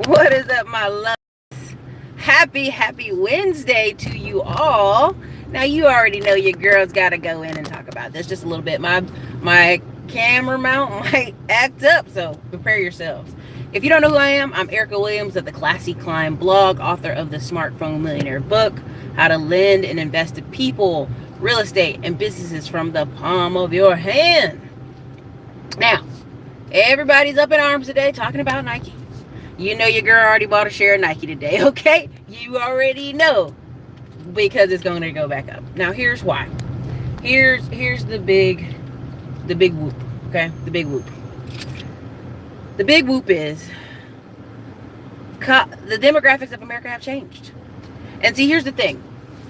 What is up, my love? Happy Wednesday to you all. Now you already know your girl's got to go in and talk about this just a little bit. My camera mount might act up, so prepare yourselves. If you don't know who I am, I'm Erica Williams of the Classy Climb blog, author of the Smartphone Millionaire book, How to Lend and Invest in People, Real Estate, and Businesses from the Palm of Your Hand. Now, everybody's up in arms today talking about Nike. You know your girl already bought a share of Nike today, okay? You already know because it's going to go back up. Now here's why. Here's the big whoop, okay? The big whoop. The big whoop is the demographics of America have changed. And see, here's the thing.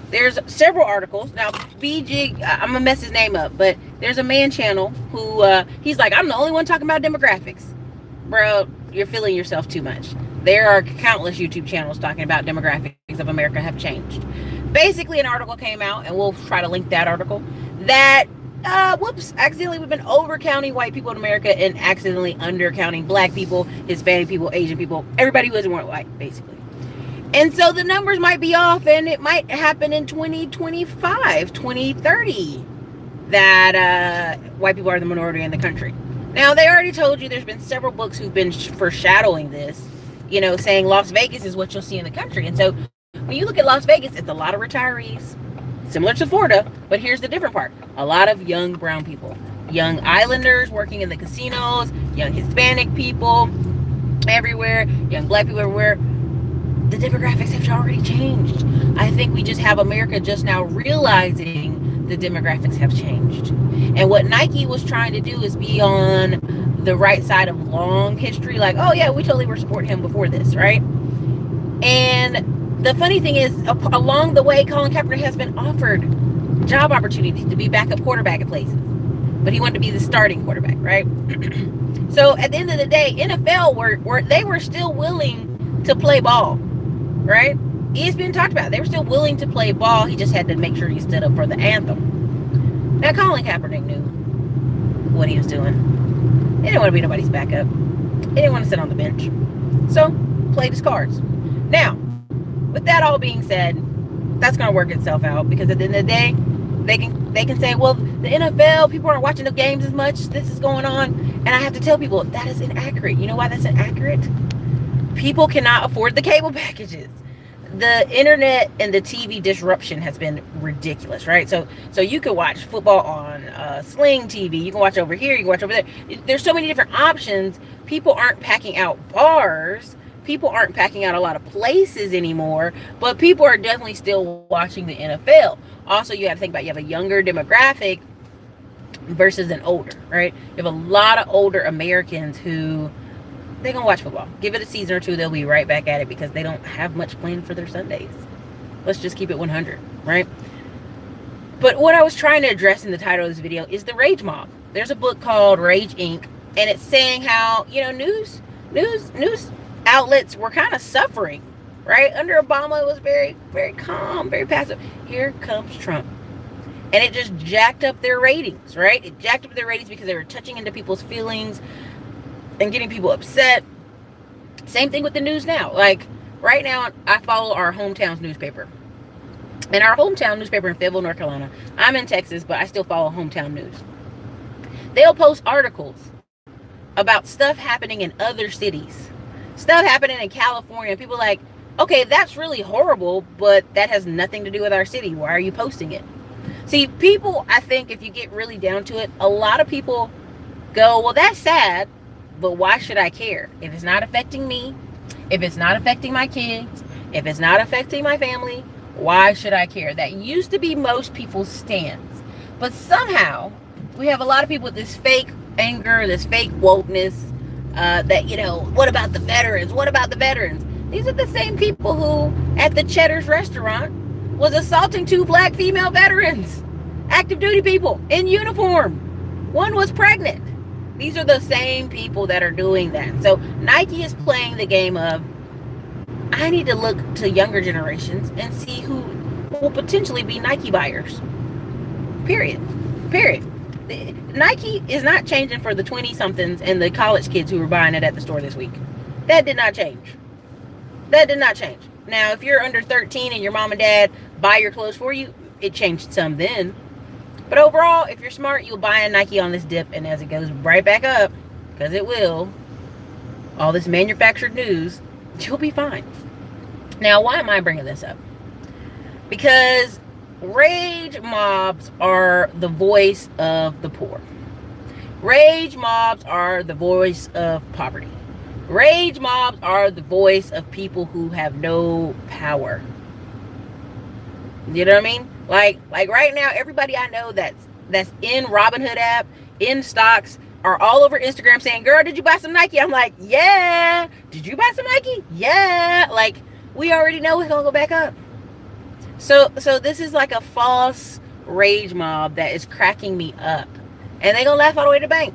There's several articles. Now, BG, I'm going to mess his name up, but there's a man channel who, he's like, I'm the only one talking about demographics. Bro, you're feeling yourself too much. There are countless YouTube channels talking about demographics of America have changed. Basically, an article came out, and we'll try to link that article, that, accidentally we've been overcounting white people in America and accidentally undercounting black people, Hispanic people, Asian people, everybody who isn't white, basically. And so the numbers might be off, and it might happen in 2025, 2030, that white people are the minority in the country. Now, they already told you there's been several books who've been foreshadowing this, you know, saying Las Vegas is what you'll see in the country. And so when you look at Las Vegas, it's a lot of retirees, similar to Florida, but here's the different part. A lot of young brown people, young islanders working in the casinos, young Hispanic people everywhere, young black people everywhere. The demographics have already changed. I think we just have America just now realizing the demographics have changed. And what Nike was trying to do is be on the right side of long history. Like, oh yeah, we totally were supporting him before this, right? And the funny thing is, along the way, Colin Kaepernick has been offered job opportunities to be backup quarterback at places. But he wanted to be the starting quarterback, right? So at the end of the day, NFL they were still willing to play ball, right? ESPN talked about it. They were still willing to play ball. He just had to make sure he stood up for the anthem. Now, Colin Kaepernick knew what he was doing. He didn't want to be nobody's backup. He didn't want to sit on the bench. So, played his cards. Now, with that all being said, that's going to work itself out because at the end of the day, they can say, well, the NFL, people aren't watching the games as much. This is going on. And I have to tell people, that is inaccurate. You know why that's inaccurate? People cannot afford the cable packages. The internet and the TV disruption has been ridiculous, right? So you can watch football on Sling TV. You can watch over here. You can watch over there. There's so many different options. People aren't packing out bars. People aren't packing out a lot of places anymore. But people are definitely still watching the NFL. Also, you got to think about you have a younger demographic versus an older, right? You have a lot of older Americans who they're going to watch football. Give it a season or two, they'll be right back at it because they don't have much planned for their Sundays. Let's just keep it 100, right? But what I was trying to address in the title of this video is the rage mob. There's a book called Rage Inc. and it's saying how, you know, news outlets were kind of suffering, right? Under Obama, it was very, very calm, very passive. Here comes Trump. And it just jacked up their ratings, right? It jacked up their ratings because they were touching into people's feelings and getting people upset. Same thing with the news now. Like, right now, I follow our hometown's newspaper. And our hometown newspaper in Fayetteville, North Carolina, I'm in Texas, but I still follow hometown news. They'll post articles about stuff happening in other cities. Stuff happening in California. People are like, okay, that's really horrible, but that has nothing to do with our city. Why are you posting it? See, people, I think if you get really down to it, a lot of people go, well, that's sad, but why should I care? If it's not affecting me, if it's not affecting my kids, if it's not affecting my family, why should I care? That used to be most people's stance. But somehow, we have a lot of people with this fake anger, this fake wokeness, that, you know, what about the veterans? What about the veterans? These are the same people who, at the Cheddar's restaurant, was assaulting 2 black female veterans, active duty people in uniform. One was pregnant. These are the same people that are doing that. So Nike is playing the game of, I need to look to younger generations and see who will potentially be Nike buyers. Period. Nike is not changing for the 20-somethings and the college kids who were buying it at the store this week. That did not change. That did not change. Now, if you're under 13 and your mom and dad buy your clothes for you, it changed some then. But overall, if you're smart, you'll buy a Nike on this dip, and as it goes right back up, because it will, all this manufactured news, you'll be fine. Now, why am I bringing this up? Because rage mobs are the voice of the poor. Rage mobs are the voice of poverty. Rage mobs are the voice of people who have no power. You know what I mean? Like right now, everybody I know that's in Robinhood app, in stocks, are all over Instagram saying, girl, did you buy some Nike? I'm like, yeah. Did you buy some Nike? Yeah. Like, we already know it's gonna go back up. So this is like a false rage mob that is cracking me up. And they gonna laugh all the way to the bank.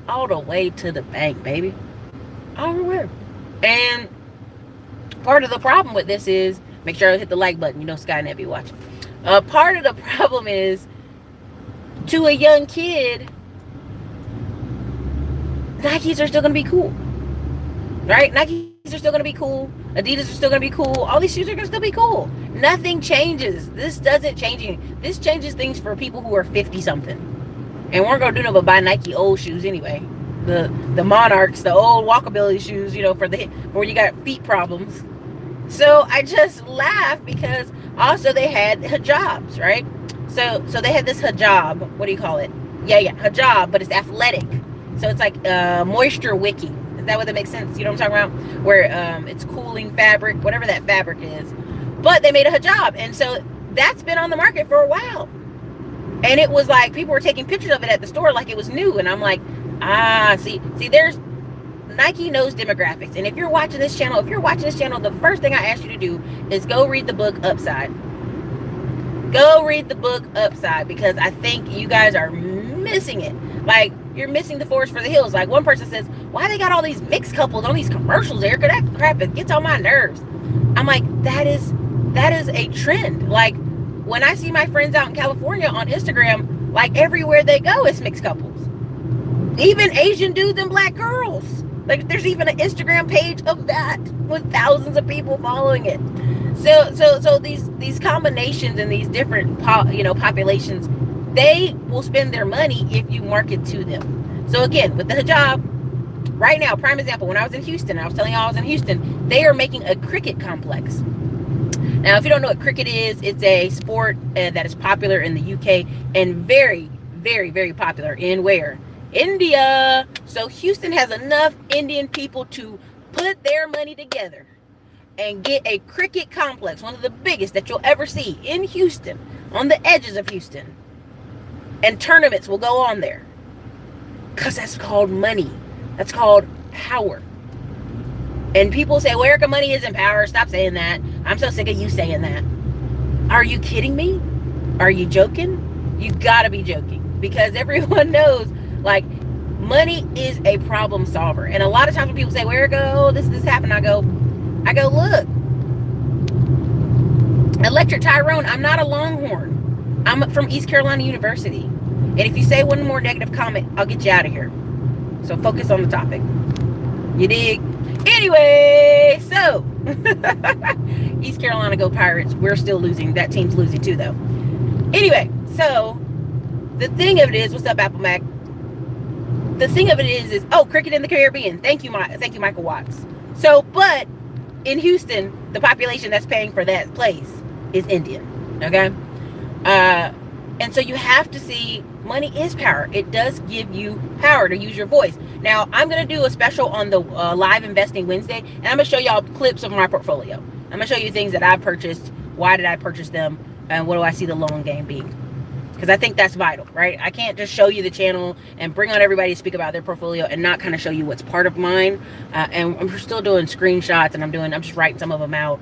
All the way to the bank, baby. All the way. And part of the problem with this is, make sure I hit the like button. You know Skynet be watching. Part of the problem is, to a young kid, Nikes are still going to be cool. Right? Nikes are still going to be cool. Adidas are still going to be cool. All these shoes are going to still be cool. Nothing changes. This doesn't change anything. This changes things for people who are 50-something. And we're going to do nothing but buy Nike old shoes anyway. The Monarchs, the old walkability shoes, you know, for when you got feet problems. So I just laugh because also they had hijabs, right? So they had this hijab. What do you call it? Yeah, hijab, but it's athletic. So it's like moisture wicking. Is that what that makes sense? You know what I'm talking about? Where it's cooling fabric, whatever that fabric is. But they made a hijab, and so that's been on the market for a while. And it was like people were taking pictures of it at the store like it was new, and I'm like, see, there's Nike knows demographics. And if you're watching this channel, the first thing I ask you to do is go read the book Upside. Go read the book Upside, because I think you guys are missing it. Like, you're missing the forest for the hills. Like, one person says, why they got all these mixed couples on these commercials, Erica? That crap, it gets on my nerves. I'm like, that is a trend. Like, when I see my friends out in California on Instagram, like, everywhere they go, it's mixed couples. Even Asian dudes and black girls. Like, there's even an Instagram page of that with thousands of people following it. So these combinations and these different populations, they will spend their money if you market to them. So again, with the hijab, right now, prime example, when I was in Houston, I was telling y'all I was in Houston, they are making a cricket complex. Now, if you don't know what cricket is, it's a sport that is popular in the UK and very, very, very popular in where? India. So Houston has enough Indian people to put their money together and get a cricket complex, one of the biggest that you'll ever see in Houston, on the edges of Houston. And tournaments will go on there. Because that's called money. That's called power. And people say, well, Erica, money isn't power. Stop saying that. I'm so sick of you saying that. Are you kidding me? Are you joking? You gotta be joking. Because everyone knows, like, money is a problem solver. And a lot of times when people say, well, Erica, oh, this happened, I go, look, Electric Tyrone, I'm not a Longhorn. I'm from East Carolina University. And if you say one more negative comment, I'll get you out of here. So focus on the topic. You dig? Anyway, so East Carolina go Pirates. We're still losing. That team's losing too, though. Anyway, so the thing of it is, what's up, Apple Mac? The thing of it is cricket in the Caribbean. Thank you, Michael Watts. So, but in Houston, the population that's paying for that place is Indian. Okay? And so you have to see, money is power. It does give you power to use your voice. Now, I'm going to do a special on the Live Investing Wednesday, and I'm going to show y'all clips of my portfolio. I'm going to show you things that I purchased, why did I purchase them, and what do I see the long game being. Because I think that's vital, right? I can't just show you the channel and bring on everybody to speak about their portfolio and not kind of show you what's part of mine. And I'm still doing screenshots, and I'm just writing some of them out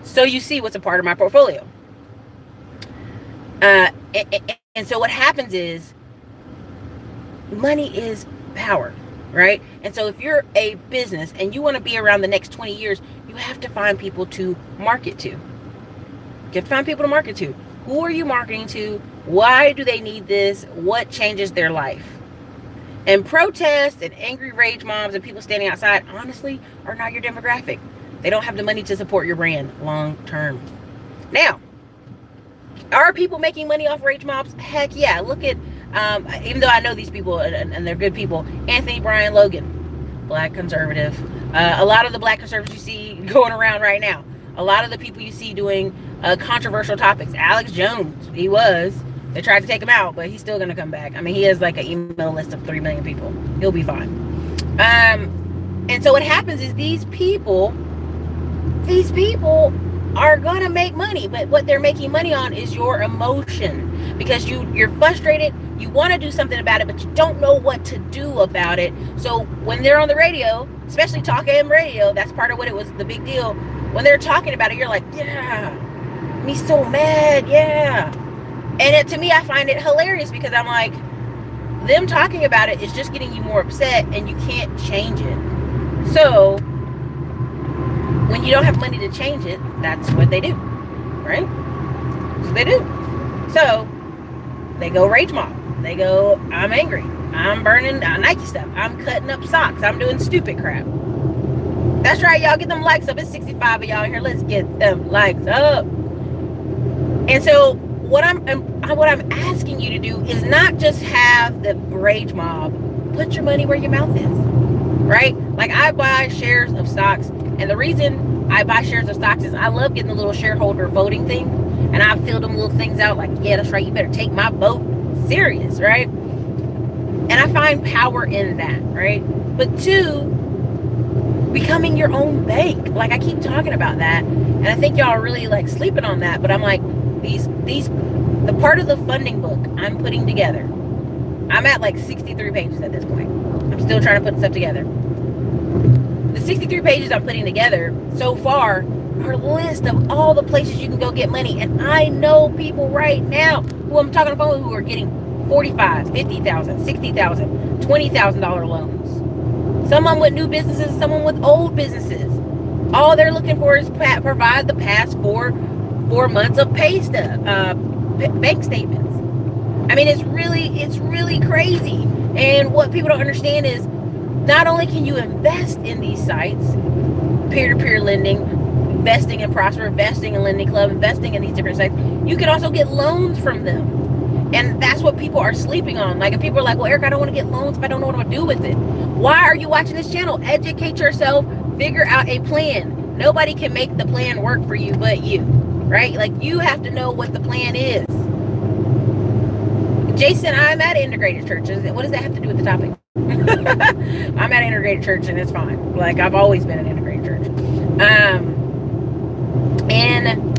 so you see what's a part of my portfolio. And so what happens is, money is power, right? And so if you're a business and you want to be around the next 20 years, you have to find people to market to. You have to find people to market to. Who are you marketing to? Why do they need this? What changes their life? And protests and angry rage mobs and people standing outside, honestly, are not your demographic. They don't have the money to support your brand long term. Now, are people making money off rage mobs? Heck yeah. Look at, even though I know these people and they're good people, Anthony Brian Logan, black conservative. A lot of the black conservatives you see going around right now, a lot of the people you see doing controversial topics. Alex Jones, they tried to take him out, but he's still going to come back. I mean, he has like an email list of 3 million people. He'll be fine. And so what happens is these people are going to make money, but what they're making money on is your emotion, because you're frustrated. You want to do something about it, but you don't know what to do about it. So when they're on the radio, especially talk AM radio, that's part of what it was the big deal. When they're talking about it, you're like, yeah, me so mad, yeah. And to me, I find it hilarious, because I'm like, them talking about it is just getting you more upset, and you can't change it. So when you don't have money to change it, that's what they do, right? So they do. So they go rage mob. They go, I'm angry. I'm burning Nike stuff. I'm cutting up socks. I'm doing stupid crap. That's right, y'all. Get them likes up. It's 65 of y'all in here. Let's get them likes up. And so what I'm asking you to do is not just have the rage mob. Put your money where your mouth is, right? Like, I buy shares of stocks, and the reason I buy shares of stocks is I love getting the little shareholder voting thing, and I fill them little things out like, yeah, that's right, you better take my vote serious, right? And I find power in that, right? But 2, becoming your own bank. Like, I keep talking about that, and I think y'all are really like sleeping on that, but I'm like, the part of the funding book I'm putting together, I'm at like 63 pages at this point. I'm still trying to put stuff together. The 63 pages I'm putting together so far are a list of all the places you can go get money. And I know people right now who I'm talking on the phone who are getting $45,000, $50,000, $60,000, $20,000 loans. Someone with new businesses, someone with old businesses. All they're looking for is provide the past 4 months of pay stub, bank statements. I mean, it's really crazy. And what people don't understand is, not only can you invest in these sites, peer-to-peer lending, investing in Prosper, investing in Lending Club, investing in these different sites, you can also get loans from them. And that's what people are sleeping on. Like, if people are like, well, Eric, I don't want to get loans if I don't know what I'm going to do with it. Why are you watching this channel? Educate yourself, figure out a plan. Nobody can make the plan work for you but you, right? Like, you have to know what the plan is. Jason, I'm at integrated churches. What does that have to do with the topic? I'm at integrated church, and it's fine. Like, I've always been at integrated church. And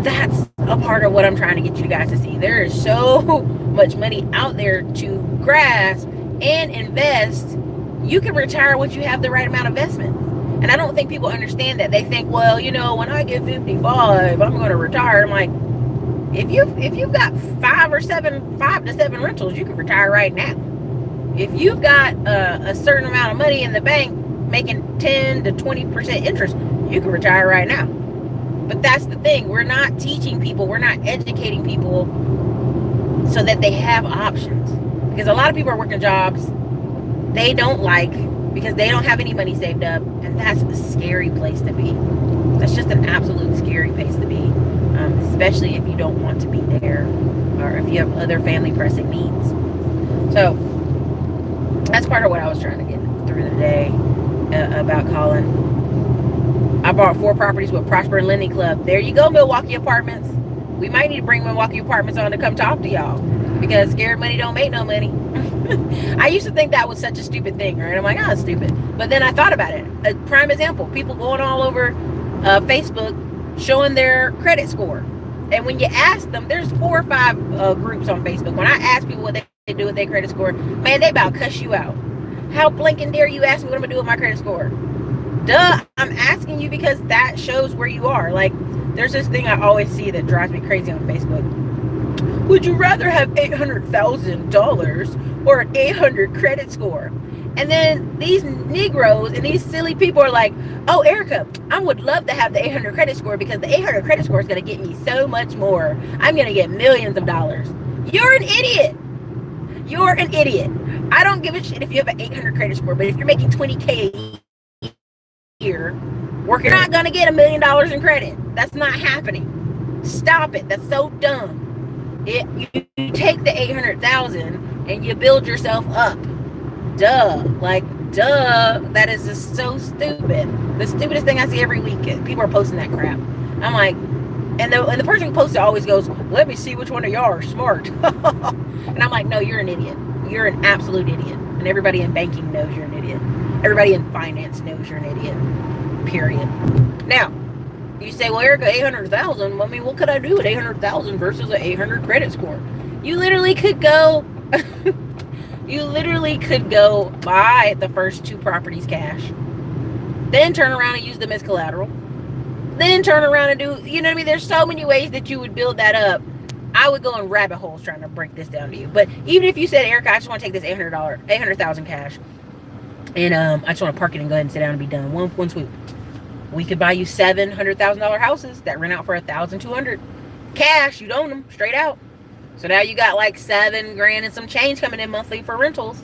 that's a part of what I'm trying to get you guys to see. There is so much money out there to grasp and invest. You can retire once you have the right amount of investments. And I don't think people understand that. They think, well, you know, when I get 55, I'm going to retire. I'm like, if you've got 5 to 7 rentals, you can retire right now. If you've got a certain amount of money in the bank making 10 to 20% interest, you can retire right now. But that's the thing. We're not teaching people. We're not educating people so that they have options. Because a lot of people are working jobs they don't like because they don't have any money saved up. And that's a scary place to be. That's just an absolute scary place to be. Especially if you don't want to be there, or if you have other family pressing needs. So that's part of what I was trying to get through the day about Colin. I bought 4 properties with Prosper and Lending Club. There you go, Milwaukee Apartments. We might need to bring Milwaukee Apartments on to come talk to y'all, because scared money don't make no money. I used to think that was such a stupid thing, right? I'm like, oh, it's stupid. But then I thought about it. A prime example, people going all over Facebook showing their credit score. And when you ask them, there's 4 or 5 groups on Facebook. When I ask people what they do with their credit score, man, they about cuss you out. How blinking dare you ask me what I'm gonna do with my credit score? Duh, I'm asking you because that shows where you are. Like, there's this thing I always see that drives me crazy on Facebook. Would you rather have $800,000 or an 800 credit score? And then these Negroes and these silly people are like, oh, Erica, I would love to have the 800 credit score because the 800 credit score is going to get me so much more. I'm going to get millions of dollars. You're an idiot. You're an idiot. I don't give a shit if you have an 800 credit score, but if you're making $20K a year, You're not going to get $1 million in credit. That's not happening. Stop it. That's so dumb. You take the 800,000 and you build yourself up. Duh. Like, duh. That is just so stupid. The stupidest thing I see every week. People are posting that crap. I'm like, and the person who posts it always goes, let me see which one of y'all are smart. And I'm like, no, you're an idiot. You're an absolute idiot. And everybody in banking knows you're an idiot. Everybody in finance knows you're an idiot. Period. Now, you say, well, Erica, 800,000. I mean, what could I do with 800,000 versus an 800 credit score? You literally could go buy the first 2 properties cash. Then turn around and use them as collateral. Then turn around and do, you know what I mean? There's so many ways that you would build that up. I would go in rabbit holes trying to break this down to you. But even if you said, Erica, I just want to take this 800,000 cash, and I just want to park it and go ahead and sit down and be done. One swoop. We could buy you $700,000 houses that rent out for $1,200 cash. You'd own them straight out. So now you got like $7,000 and some change coming in monthly for rentals.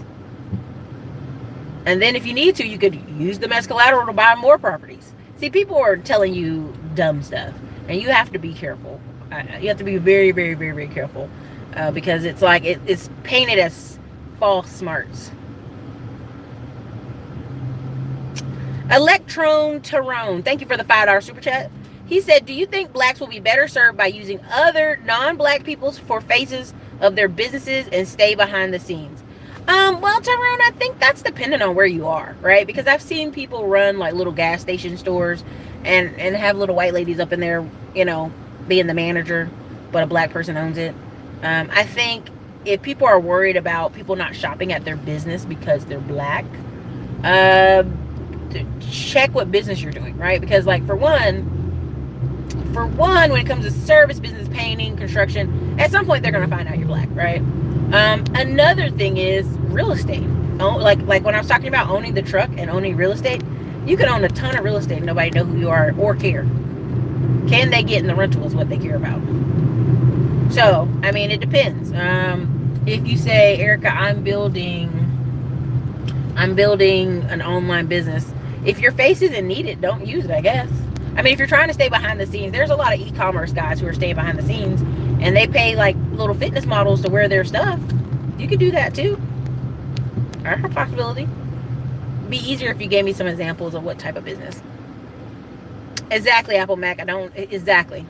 And then if you need to, you could use them as collateral to buy more properties. See, people are telling you dumb stuff, and you have to be careful. You have to be very, very, very, very careful because it's like it's painted as false smarts. Electron Tyrone, thank you for the $5 super chat. He said, do you think blacks will be better served by using other non-black people for faces of their businesses and stay behind the scenes? Well, Tyrone, I think that's dependent on where you are, right? Because I've seen people run like little gas station stores and have little white ladies up in there, you know, being the manager, but a black person owns it. I think if people are worried about people not shopping at their business because they're black, check what business you're doing, right? Because like for one, when it comes to service business, painting, construction, at some point they're going to find out you're black, right? Another thing is real estate. Like when I was talking about owning the truck and owning real estate, you can own a ton of real estate and nobody know who you are or care. Can they get in the rental is what they care about. So, I mean, it depends. If you say, Erica, I'm building an online business. If your face isn't needed, don't use it, I guess. I mean, if you're trying to stay behind the scenes, there's a lot of e-commerce guys who are staying behind the scenes and they pay like little fitness models to wear their stuff. You could do that too. Or a possibility. It'd be easier if you gave me some examples of what type of business. Exactly, Apple Mac. Exactly.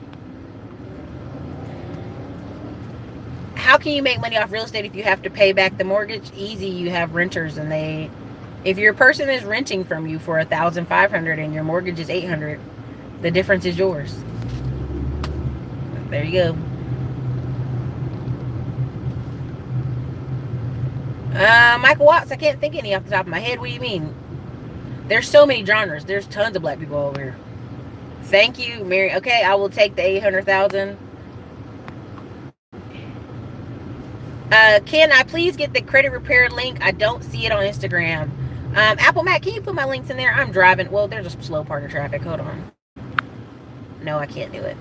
How can you make money off real estate if you have to pay back the mortgage? Easy. You have renters and if your person is renting from you for $1,500 and your mortgage is $800, the difference is yours. There you go. Michael Watts, I can't think any off the top of my head. What do you mean? There's so many genres. There's tons of black people over here. Thank you, Mary. Okay, I will take the 800,000. Can I please get the credit repair link? I don't see it on Instagram. Apple Mac, can you put my links in there? I'm driving. Well, there's a slow part of traffic. Hold on. No, I can't do it.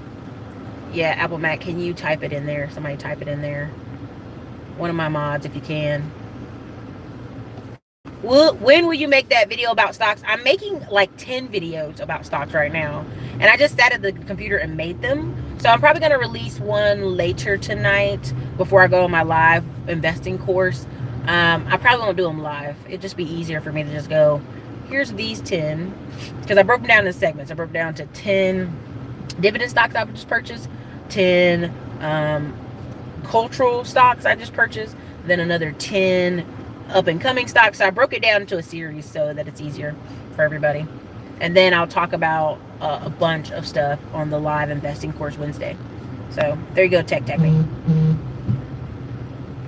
Yeah, Apple Mac, can you type it in there? Somebody type it in there. One of my mods, if you can. When will you make that video about stocks? I'm making like 10 videos about stocks right now. And I just sat at the computer and made them. So I'm probably going to release one later tonight before I go on my live investing course. I probably won't do them live. It'd just be easier for me to just go, here's these 10. Because I broke them down in segments. I broke down to 10 dividend stocks I just purchased. 10 cultural stocks I just purchased. Then another 10 up and coming stocks. So I broke it down into a series so that it's easier for everybody. And then I'll talk about a bunch of stuff on the live investing course Wednesday. So there you go, Tech Me.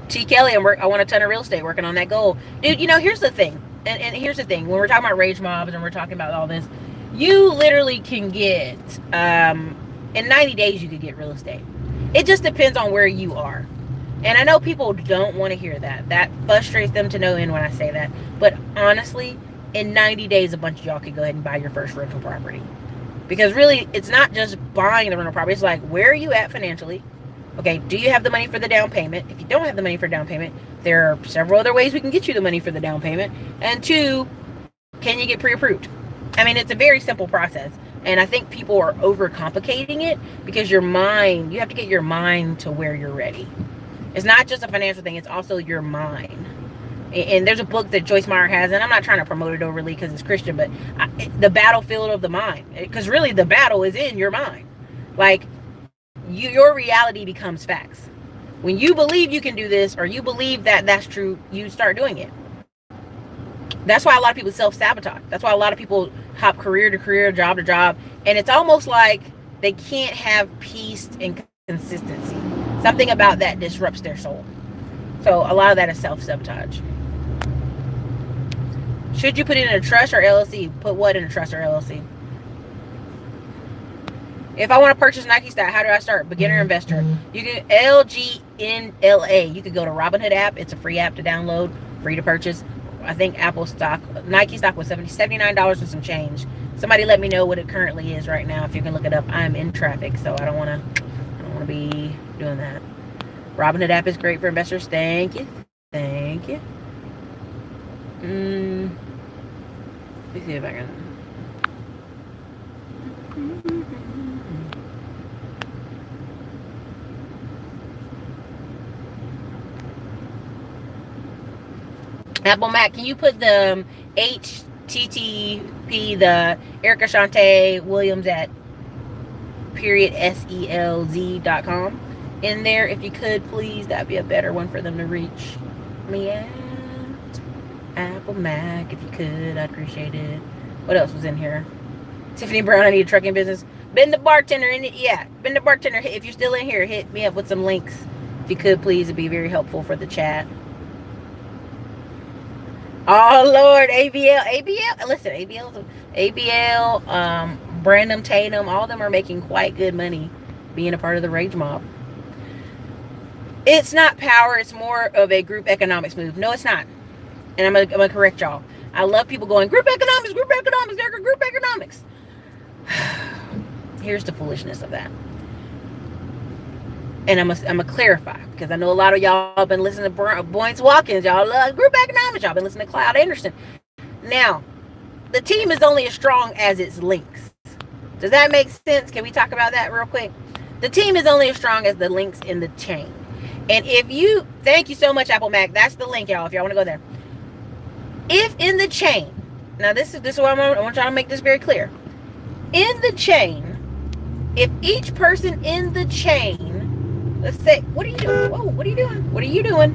T. Kelly, I want a ton of real estate, working on that goal. Dude, you know, here's the thing. And here's the thing. When we're talking about rage mobs and we're talking about all this, you literally can get, in 90 days, you could get real estate. It just depends on where you are. And I know people don't want to hear that. That frustrates them to no end when I say that. But honestly, in 90 days, a bunch of y'all could go ahead and buy your first rental property. Because really, it's not just buying the rental property. It's like, where are you at financially? Okay, do you have the money for the down payment? If you don't have the money for down payment, there are several other ways we can get you the money for the down payment. And 2, can you get pre-approved? I mean, it's a very simple process. And I think people are overcomplicating it because you have to get your mind to where you're ready. It's not just a financial thing, it's also your mind. And there's a book that Joyce Meyer has, and I'm not trying to promote it overly because it's Christian, but the battlefield of the mind. Because really the battle is in your mind. Like, your reality becomes facts. When you believe you can do this, or you believe that that's true, you start doing it. That's why a lot of people self-sabotage. That's why a lot of people hop career to career, job to job. And it's almost like they can't have peace and consistency. Something about that disrupts their soul. So a lot of that is self-sabotage. Should you put it in a trust or LLC? Put what in a trust or LLC? If I want to purchase Nike stock, how do I start? Beginner investor. You can LGNLA. You could go to Robinhood app. It's a free app to download, free to purchase. I think Nike stock was $79 and some change. Somebody let me know what it currently is right now. If you can look it up. I'm in traffic, so I don't want to be doing that. Robinhood app is great for investors. Thank you. Thank you. Let me see if I can. Apple Mac, can you put the HTTP, the Erica Shante Williams at @selz.com in there if you could, please? That'd be a better one for them to reach me at. Apple Mac, if you could, I'd appreciate it. What else was in here? Tiffany Brown, I need a trucking business. Ben the bartender in it, yeah. Ben the bartender, if you're still in here, hit me up with some links. If you could, please, it'd be very helpful for the chat. Oh Lord, ABL. Listen, ABL, Brandon Tatum, all of them are making quite good money being a part of the Rage Mob. It's not power, it's more of a group economics move. No, it's not. And I'm gonna correct y'all. I love people going, group economics, Erica, group economics. Here's the foolishness of that. And I'm gonna clarify, because I know a lot of y'all have been listening to Boyce Watkins. Y'all love group economics. Y'all been listening to Cloud Anderson. Now, the team is only as strong as its links. Does that make sense? Can we talk about that real quick? The team is only as strong as the links in the chain. And if you, thank you so much, Apple Mac. That's the link, y'all, if y'all want to go there. If in the chain, now this is what I want y'all to make this very clear. In the chain, if each person in the chain, let's say, what are you doing? Whoa, what are you doing? What are you doing?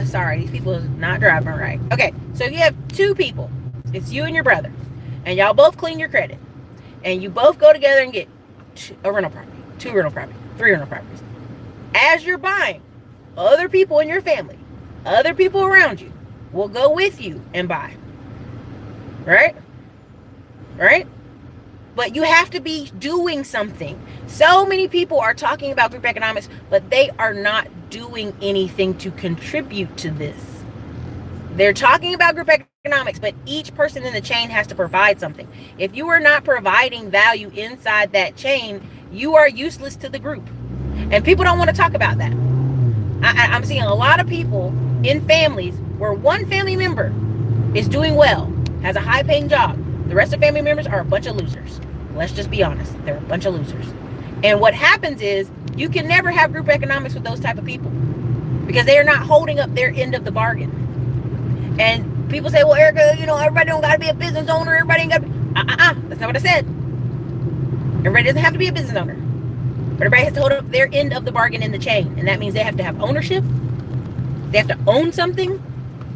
Sorry, these people are not driving right. Okay, so if you have two people, it's you and your brother, and y'all both clean your credit, and you both go together and get a rental property, 2 rental properties, 3 rental properties. As you're buying, other people in your family, other people around you will go with you and buy. Right? Right? But you have to be doing something. So many people are talking about group economics, but they are not doing anything to contribute to this. They're talking about group economics, but each person in the chain has to provide something. If you are not providing value inside that chain, you are useless to the group. And people don't want to talk about that. I'm seeing a lot of people in families where one family member is doing well, has a high-paying job. The rest of family members are a bunch of losers. Let's just be honest. They're a bunch of losers. And what happens is you can never have group economics with those type of people because they are not holding up their end of the bargain. And people say, well, Erica, everybody don't got to be a business owner. Everybody ain't got to be. That's not what I said. Everybody doesn't have to be a business owner. But everybody has to hold up their end of the bargain in the chain. And that means they have to have ownership. They have to own something.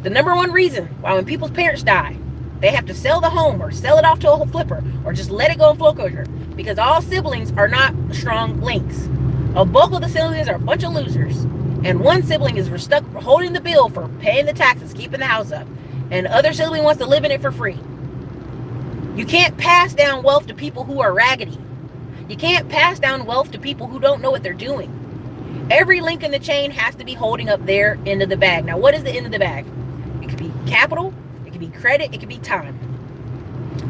The number one reason why when people's parents die, they have to sell the home or sell it off to a flipper or just let it go in foreclosure because all siblings are not strong links. A bulk of the siblings are a bunch of losers. And one sibling is stuck holding the bill for paying the taxes, keeping the house up. And the other sibling wants to live in it for free. You can't pass down wealth to people who are raggedy. You can't pass down wealth to people who don't know what they're doing. Every link in the chain has to be holding up their end of the bag. Now, what is the end of the bag? It could be capital, it could be credit, it could be time.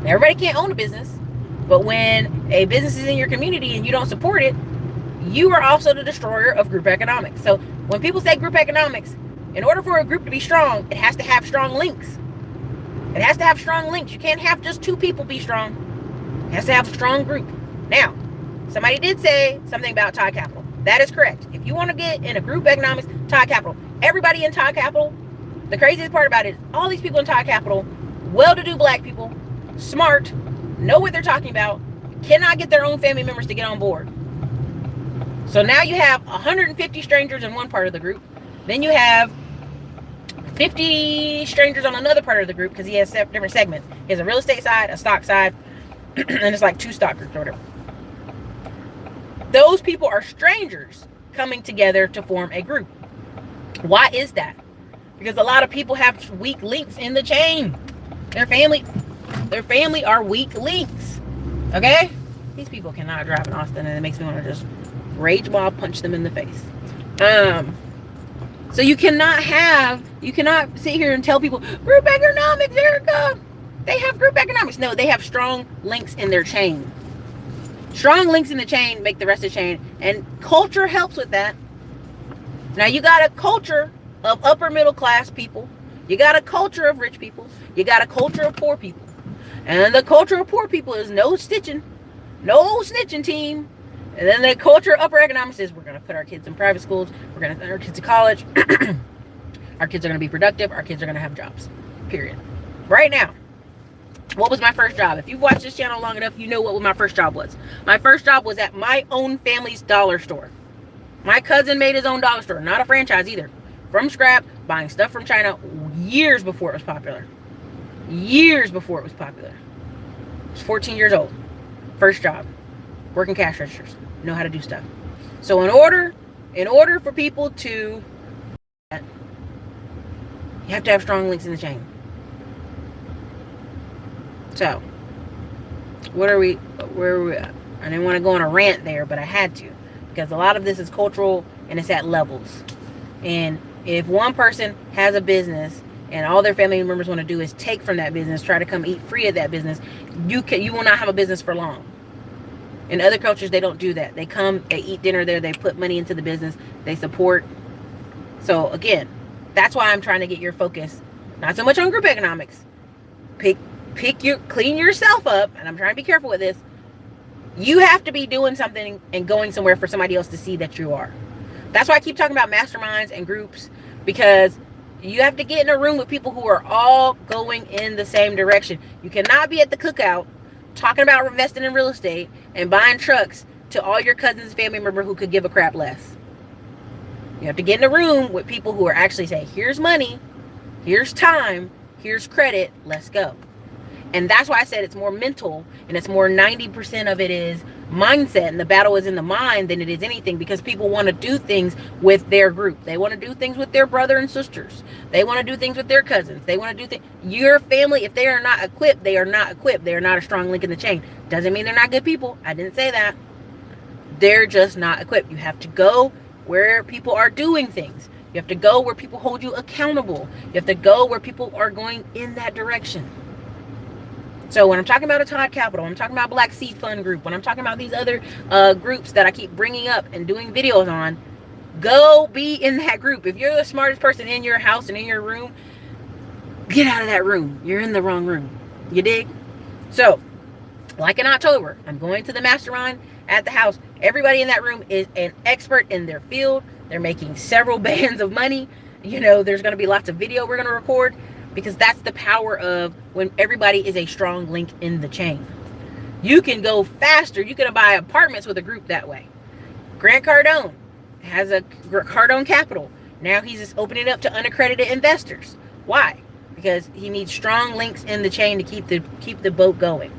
Now, everybody can't own a business, but when a business is in your community and you don't support it, you are also the destroyer of group economics. So when people say group economics, in order for a group to be strong, it has to have strong links. It has to have strong links. You can't have just two people be strong. It has to have a strong group. Now, somebody did say something about Todd Capital. That is correct. If you want to get in a group economics, Todd Capital. Everybody in Todd Capital, the craziest part about it is all these people in Todd Capital, well-to-do black people, smart, know what they're talking about, cannot get their own family members to get on board. So now you have 150 strangers in one part of the group. Then you have 50 strangers on another part of the group because he has different segments. He has a real estate side, a stock side, and it's like 2 stock groups or whatever. Those people are strangers coming together to form a group. Why is that? Because a lot of people have weak links in the chain. Their family are weak links. Okay? These people cannot drive in Austin, and it makes me want to just rage mob punch them in the face. So you cannot sit here and tell people group economics, Erica. They have group economics. No, they have strong links in their chain. Strong links in the chain make the rest of the chain, and culture helps with that. Now you got a culture of upper middle class people. You got a culture of rich people. You got a culture of poor people. And the culture of poor people is no snitching team. And then the culture of upper economics is we're going to put our kids in private schools. We're going to send our kids to college. Our kids are going to be productive. Our kids are going to have jobs. Period. Right now, what was my first job? If you've watched this channel long enough, you know what my first job was. My first job was at my own family's dollar store. My cousin made his own dollar store. Not a franchise either. From scrap, buying stuff from China years before it was popular. Years before it was popular. I was 14 years old. First job. Working cash registers. Know how to do stuff. So in order for people to, you have to have strong links in the chain. So, where are we at? I didn't want to go on a rant there, but I had to. Because a lot of this is cultural and it's at levels. And if one person has a business and all their family members want to do is take from that business, try to come eat free of that business, you will not have a business for long. In other cultures, they don't do that. They come, they eat dinner there, they put money into the business, they support. So again, that's why I'm trying to get your focus, not so much on group economics. Clean yourself up, and I'm trying to be careful with this. You have to be doing something and going somewhere for somebody else to see that you are. That's why I keep talking about masterminds and groups, because you have to get in a room with people who are all going in the same direction. You cannot be at the cookout talking about investing in real estate and buying trucks to all your cousins and family members who could give a crap less. You have to get in a room with people who are actually saying, here's money, here's time, here's credit, let's go. And that's why I said it's more mental, and it's more 90% of it is mindset, and the battle is in the mind than it is anything, because people want to do things with their group. They want to do things with their brother and sisters. They want to do things with their cousins. They want to do things. Your family, if they are not equipped, they are not equipped. They are not a strong link in the chain. Doesn't mean they're not good people. I didn't say that. They're just not equipped. You have to go where people are doing things. You have to go where people hold you accountable. You have to go where people are going in that direction. So when I'm talking about a Todd Capital, I'm talking about Black Seed Fund Group, when I'm talking about these other groups that I keep bringing up and doing videos on, go be in that group. If you're the smartest person in your house and in your room, get out of that room. You're in the wrong room. You dig? So, like in October, I'm going to the mastermind at the house. Everybody in that room is an expert in their field. They're making several bands of money. You know, there's going to be lots of video we're going to record, because that's the power of when everybody is a strong link in the chain. You can go faster. You can buy apartments with a group that way. Grant Cardone has a Cardone Capital. Now he's just opening it up to unaccredited investors. Why? Because he needs strong links in the chain to keep the boat going.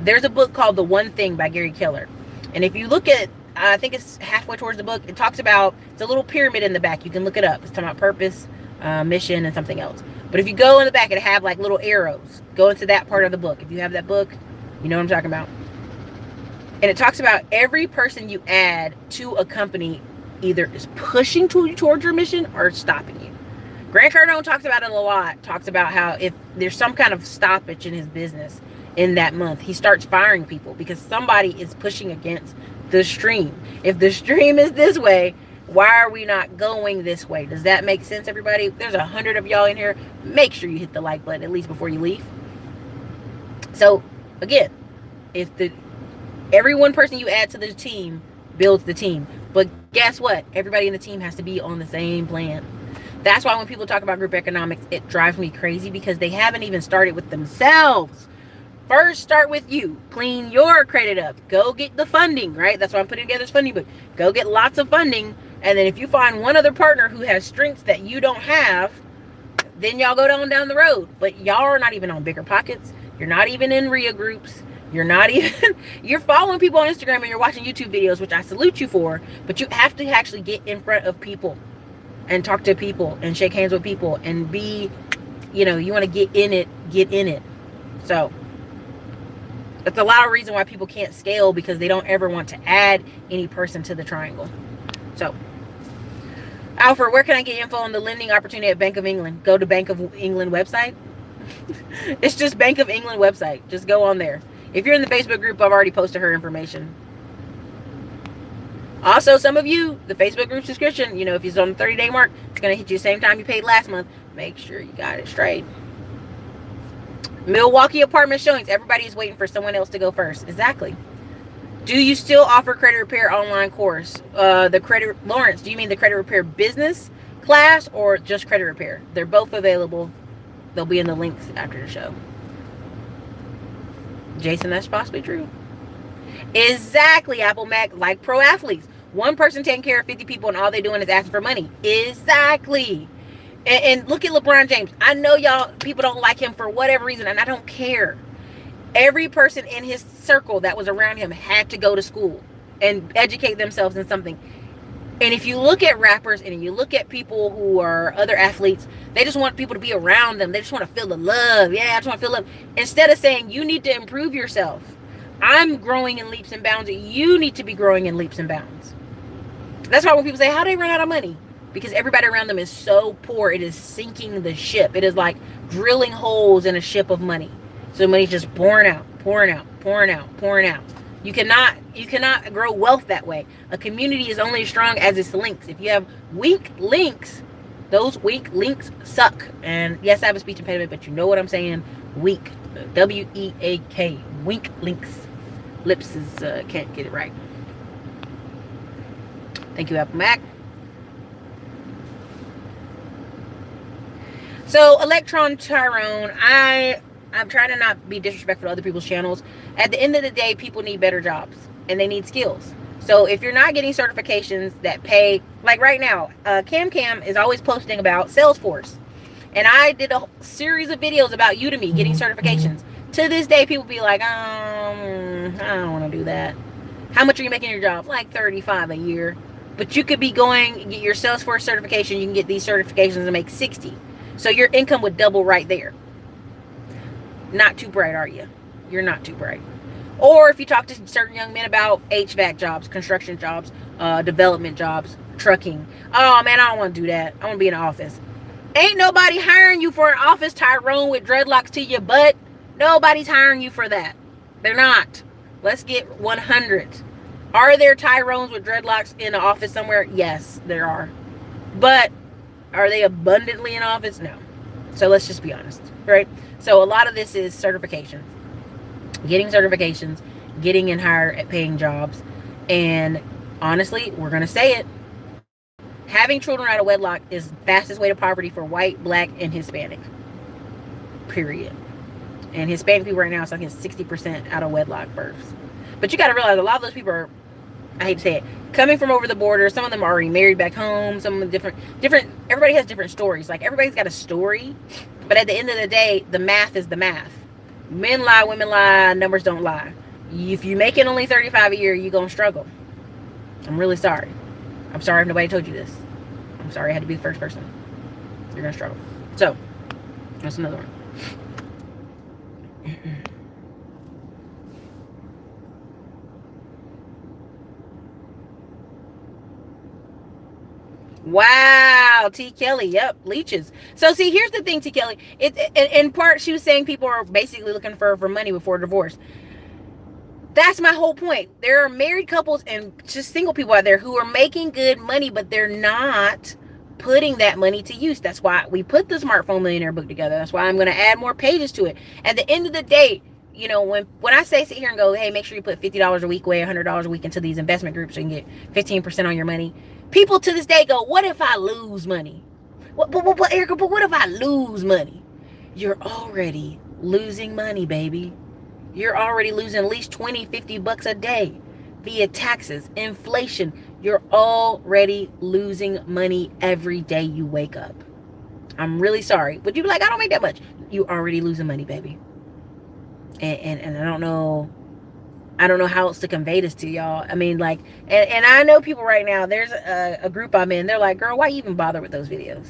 There's a book called The One Thing by Gary Keller. And if you look at, I think it's halfway towards the book, it talks about, it's a little pyramid in the back. You can look it up. It's talking about purpose, mission, and something else. But if you go in the back, it'll have like little arrows. Go into that part of the book. If you have that book, you know what I'm talking about. And it talks about every person you add to a company either is pushing towards your mission or stopping you. Grant Cardone talks about it a lot. Talks about how if there's some kind of stoppage in his business in that month, he starts firing people because somebody is pushing against the stream. If the stream is this way, why are we not going this way? Does that make sense, everybody? There's 100 of y'all in here. Make sure you hit the like button at least before you leave. So again, if the every one person you add to the team builds the team, but guess what? Everybody in the team has to be on the same plan. That's why when people talk about group economics, it drives me crazy, because they haven't even started with themselves. First, start with you. Clean your credit up. Go get the funding, right? That's why I'm putting together this funding book. Go get lots of funding. And then if you find one other partner who has strengths that you don't have, then y'all go down the road. But y'all are not even on Bigger Pockets. You're not even in RIA groups. You're not even, you're following people on Instagram and you're watching YouTube videos, which I salute you for, but you have to actually get in front of people and talk to people and shake hands with people and be, you want to get in it. So that's a lot of reason why people can't scale, because they don't ever want to add any person to the triangle. So, Alfred, where can I get info on the lending opportunity at Bank of England? Go to Bank of England website. It's just Bank of England website. Just go on there. If you're in the Facebook group, I've already posted her information. Also, some of you, the Facebook group subscription, if it's on the 30-day mark, it's going to hit you the same time you paid last month. Make sure you got it straight. Milwaukee apartment showings. Everybody is waiting for someone else to go first. Exactly. Do you still offer credit repair online course? Lawrence, do you mean the credit repair business class or just credit repair? They're both available. They'll be in the links after the show. Jason, that's possibly true. Exactly, Apple Mac, like pro athletes. One person taking care of 50 people and all they're doing is asking for money. Exactly. And look at LeBron James. I know people don't like him for whatever reason, and I don't care. Every person in his circle that was around him had to go to school and educate themselves in something. And if you look at rappers and you look at people who are other athletes, they just want people to be around them. They just want to feel the love. Yeah, I just want to feel love. Instead of saying, you need to improve yourself. I'm growing in leaps and bounds. You need to be growing in leaps and bounds. That's why when people say, how do they run out of money? Because everybody around them is so poor, it is sinking the ship. It is like drilling holes in a ship of money. So money's just pouring out. You cannot grow wealth that way. A community is only as strong as its links. If you have weak links, those weak links suck. And yes, I have a speech impediment, but you know what I'm saying. Weak. W-E-A-K. Weak links. Lips is can't get it right. Thank you, Apple Mac. So, Electron Tyrone, I'm trying to not be disrespectful to other people's channels. At the end of the day, people need better jobs and they need skills. So if you're not getting certifications that pay, like right now, Cam is always posting about Salesforce. And I did a series of videos about Udemy getting certifications. To this day, people be like, I don't want to do that. How much are you making your job? Like $35 a year. But you could be going and get your Salesforce certification. You can get these certifications and make $60. So your income would double right there. Not too bright, are you? You're not too bright. Or if you talk to certain young men about HVAC jobs, construction jobs, development jobs, trucking. Oh, man, I don't want to do that. I want to be in an office. Ain't nobody hiring you for an office, Tyrone, with dreadlocks to your butt. Nobody's hiring you for that. They're not. Let's get 100. Are there Tyrones with dreadlocks in an office somewhere? Yes, there are. But are they abundantly in office? No. So let's just be honest, right? So a lot of this is certifications. Getting certifications, getting in higher at paying jobs. And honestly, we're going to say it. Having children out of wedlock is the fastest way to poverty for white, black, and Hispanic. Period. And Hispanic people right now, it's like 60% out of wedlock births. But you got to realize a lot of those people are, I hate to say it, coming from over the border. Some of them are already married back home. Some of them different. Everybody has different stories. Like everybody's got a story. But at the end of the day, the math is the math. Men lie, women lie, numbers don't lie. If you're making only $35 a year, you're going to struggle. I'm really sorry. I'm sorry if nobody told you this. I'm sorry I had to be the first person. You're going to struggle. So, that's another one. Wow, T. Kelly. Yep, leeches. So see, here's the thing, T. Kelly. In part, she was saying people are basically looking for money before divorce. That's my whole point. There are married couples and just single people out there who are making good money, but they're not putting that money to use. That's why we put the Smartphone Millionaire book together. That's why I'm going to add more pages to it. At the end of the day, you know, when I say sit here and go, hey, make sure you put $50 a week away, $100 a week into these investment groups so you can get 15% on your money. People to this day go, what if I lose money? What, Erica, but what if I lose money? You're already losing money, baby. You're already losing at least 20, $50 a day via taxes, inflation. You're already losing money every day you wake up. I'm really sorry. But you be like, I don't make that much. You already losing money, baby. And I don't know how else to convey this to y'all. I mean, like, and I know people right now, there's a group I'm in, they're like, girl, why even bother with those videos?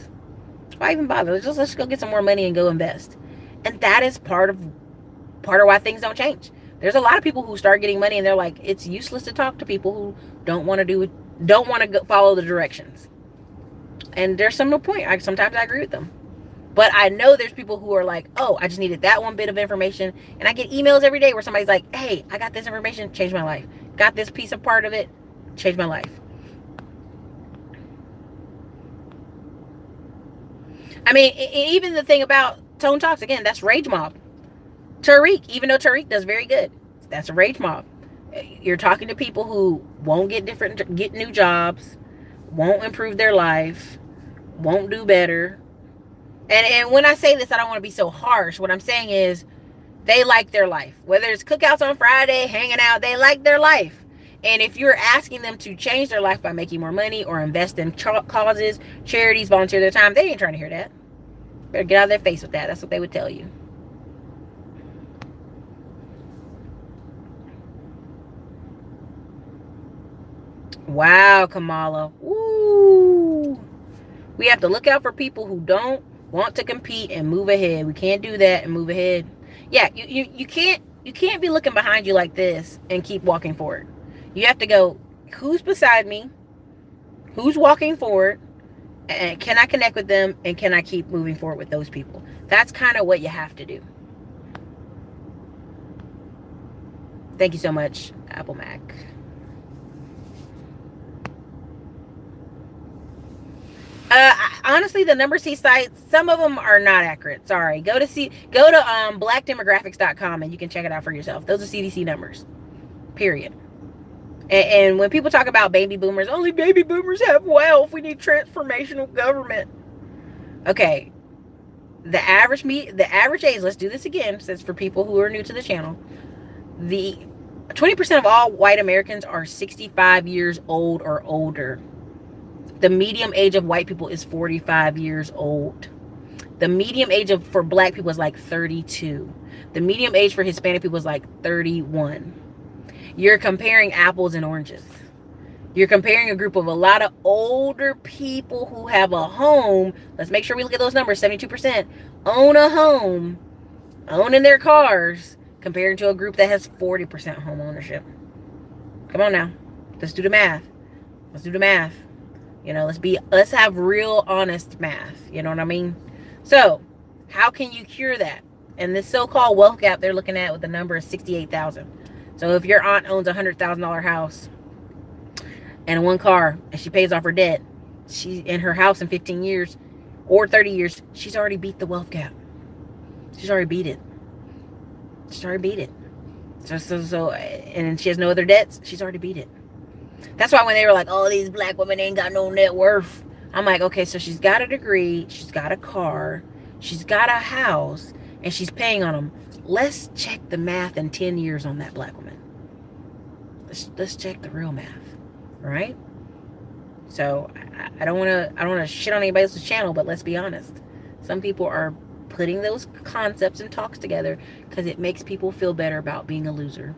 Why even bother? Let's go get some more money and go invest. And that is part of why things don't change. There's a lot of people who start getting money and they're like, it's useless to talk to people who don't want to follow the directions. And there's some point. Sometimes I agree with them. But I know there's people who are like, oh, I just needed that one bit of information. And I get emails every day where somebody's like, hey, I got this information, changed my life. Got this piece of part of it, changed my life. I mean, even the thing about Tone Talks, again, that's Rage Mob. Tariq, even though Tariq does very good, that's a Rage Mob. You're talking to people who won't get new jobs, won't improve their life, won't do better. And when I say this, I don't want to be so harsh. What I'm saying is they like their life. Whether it's cookouts on Friday, hanging out, they like their life. And if you're asking them to change their life by making more money or invest in causes, charities, volunteer their time, they ain't trying to hear that. Better get out of their face with that. That's what they would tell you. Wow, Kamala. Woo. We have to look out for people who don't want to compete and move ahead. We can't do that and move ahead. Yeah, you can't be looking behind you like this and keep walking forward. You have to go, who's beside me? Who's walking forward? And can I connect with them? And can I keep moving forward with those people? That's kind of what you have to do. Thank you so much, Apple Mac. Honestly, the number C sites, some of them are not accurate. Sorry. Go to blackdemographics.com and you can check it out for yourself. Those are CDC numbers. Period. And when people talk about baby boomers, only baby boomers have wealth. We need transformational government. Okay. The average age, let's do this again, since for people who are new to the channel. The 20% of all white Americans are 65 years old or older. The median age of white people is 45 years old. The median age for black people is like 32. The median age for Hispanic people is like 31. You're comparing apples and oranges. You're comparing a group of a lot of older people who have a home. Let's make sure we look at those numbers. 72% own a home, owning their cars, compared to a group that has 40% home ownership. Come on now. Let's do the math. You know, let's have real honest math. You know what I mean? So, how can you cure that? And this so-called wealth gap they're looking at with the number is 68,000. So if your aunt owns a $100,000 house and one car and she pays off her debt, she in her house in 15 years or 30 years, she's already beat the wealth gap. She's already beat it. So and she has no other debts. She's already beat it. That's why when they were like, oh, these black women ain't got no net worth, I'm like, okay, so she's got a degree, she's got a car, she's got a house, and she's paying on them. Let's check the math in 10 years on that black woman. Let's check the real math, right? So I don't want to shit on anybody else's channel, but let's be honest. Some people are putting those concepts and talks together because it makes people feel better about being a loser.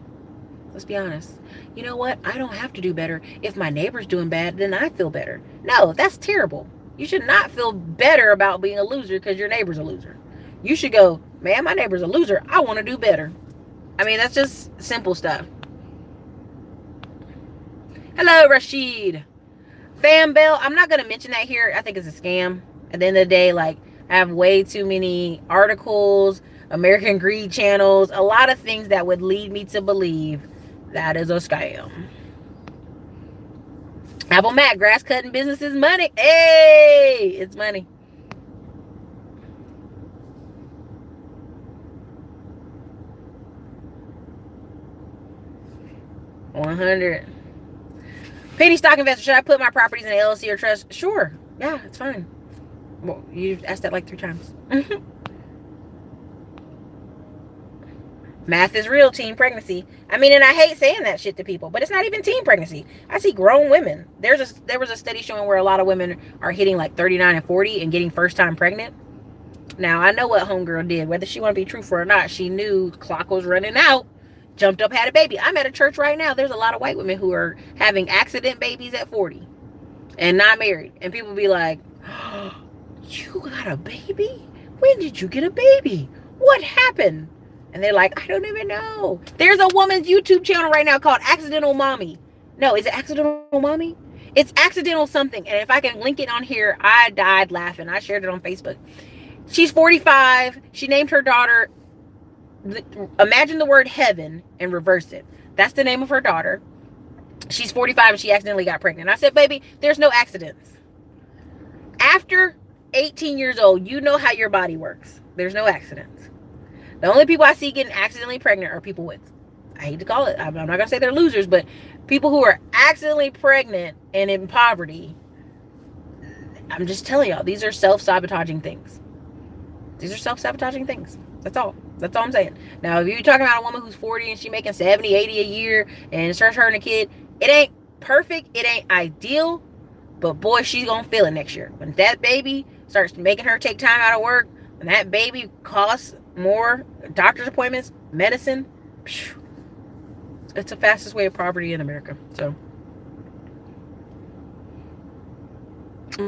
Let's be honest. You know what? I don't have to do better. If my neighbor's doing bad, then I feel better. No, that's terrible. You should not feel better about being a loser because your neighbor's a loser. You should go, man, my neighbor's a loser. I want to do better. I mean, that's just simple stuff. Hello, Rashid. Fam Bell. I'm not going to mention that here. I think it's a scam. At the end of the day, like, I have way too many articles, American Greed channels, a lot of things that would lead me to believe that is a scam. Apple Mac, grass cutting business is money. Hey, it's money. 100. Penny stock investor, should I put my properties in an LLC or trust? Sure. Yeah, it's fine. Well, you asked that like 3 times. Math is real, teen pregnancy. I mean, and I hate saying that shit to people, but it's not even teen pregnancy. I see grown women. There was a study showing where a lot of women are hitting like 39 and 40 and getting first time pregnant. Now, I know what homegirl did. Whether she want to be truthful or not, she knew the clock was running out, jumped up, had a baby. I'm at a church right now. There's a lot of white women who are having accident babies at 40 and not married. And people be like, oh, you got a baby? When did you get a baby? What happened? And they're like, I don't even know. There's a woman's YouTube channel right now called Accidental Mommy. No, is it Accidental Mommy? It's Accidental something. And if I can link it on here, I died laughing. I shared it on Facebook. She's 45. She named her daughter, imagine the word heaven and reverse it. That's the name of her daughter. She's 45 and she accidentally got pregnant. I said, baby, there's no accidents. After 18 years old, you know how your body works. There's no accidents. The only people I see getting accidentally pregnant are people with, I hate to call it, I'm not going to say they're losers, but people who are accidentally pregnant and in poverty. I'm just telling y'all, these are self-sabotaging things. These are self-sabotaging things. That's all I'm saying. Now, if you're talking about a woman who's 40 and she's making 70, 80 a year and it's her and a kid, it ain't perfect. It ain't ideal. But boy, she's going to feel it next year. When that baby starts making her take time out of work, when that baby costs more, doctor's appointments, medicine, it's the fastest way of poverty in America. So,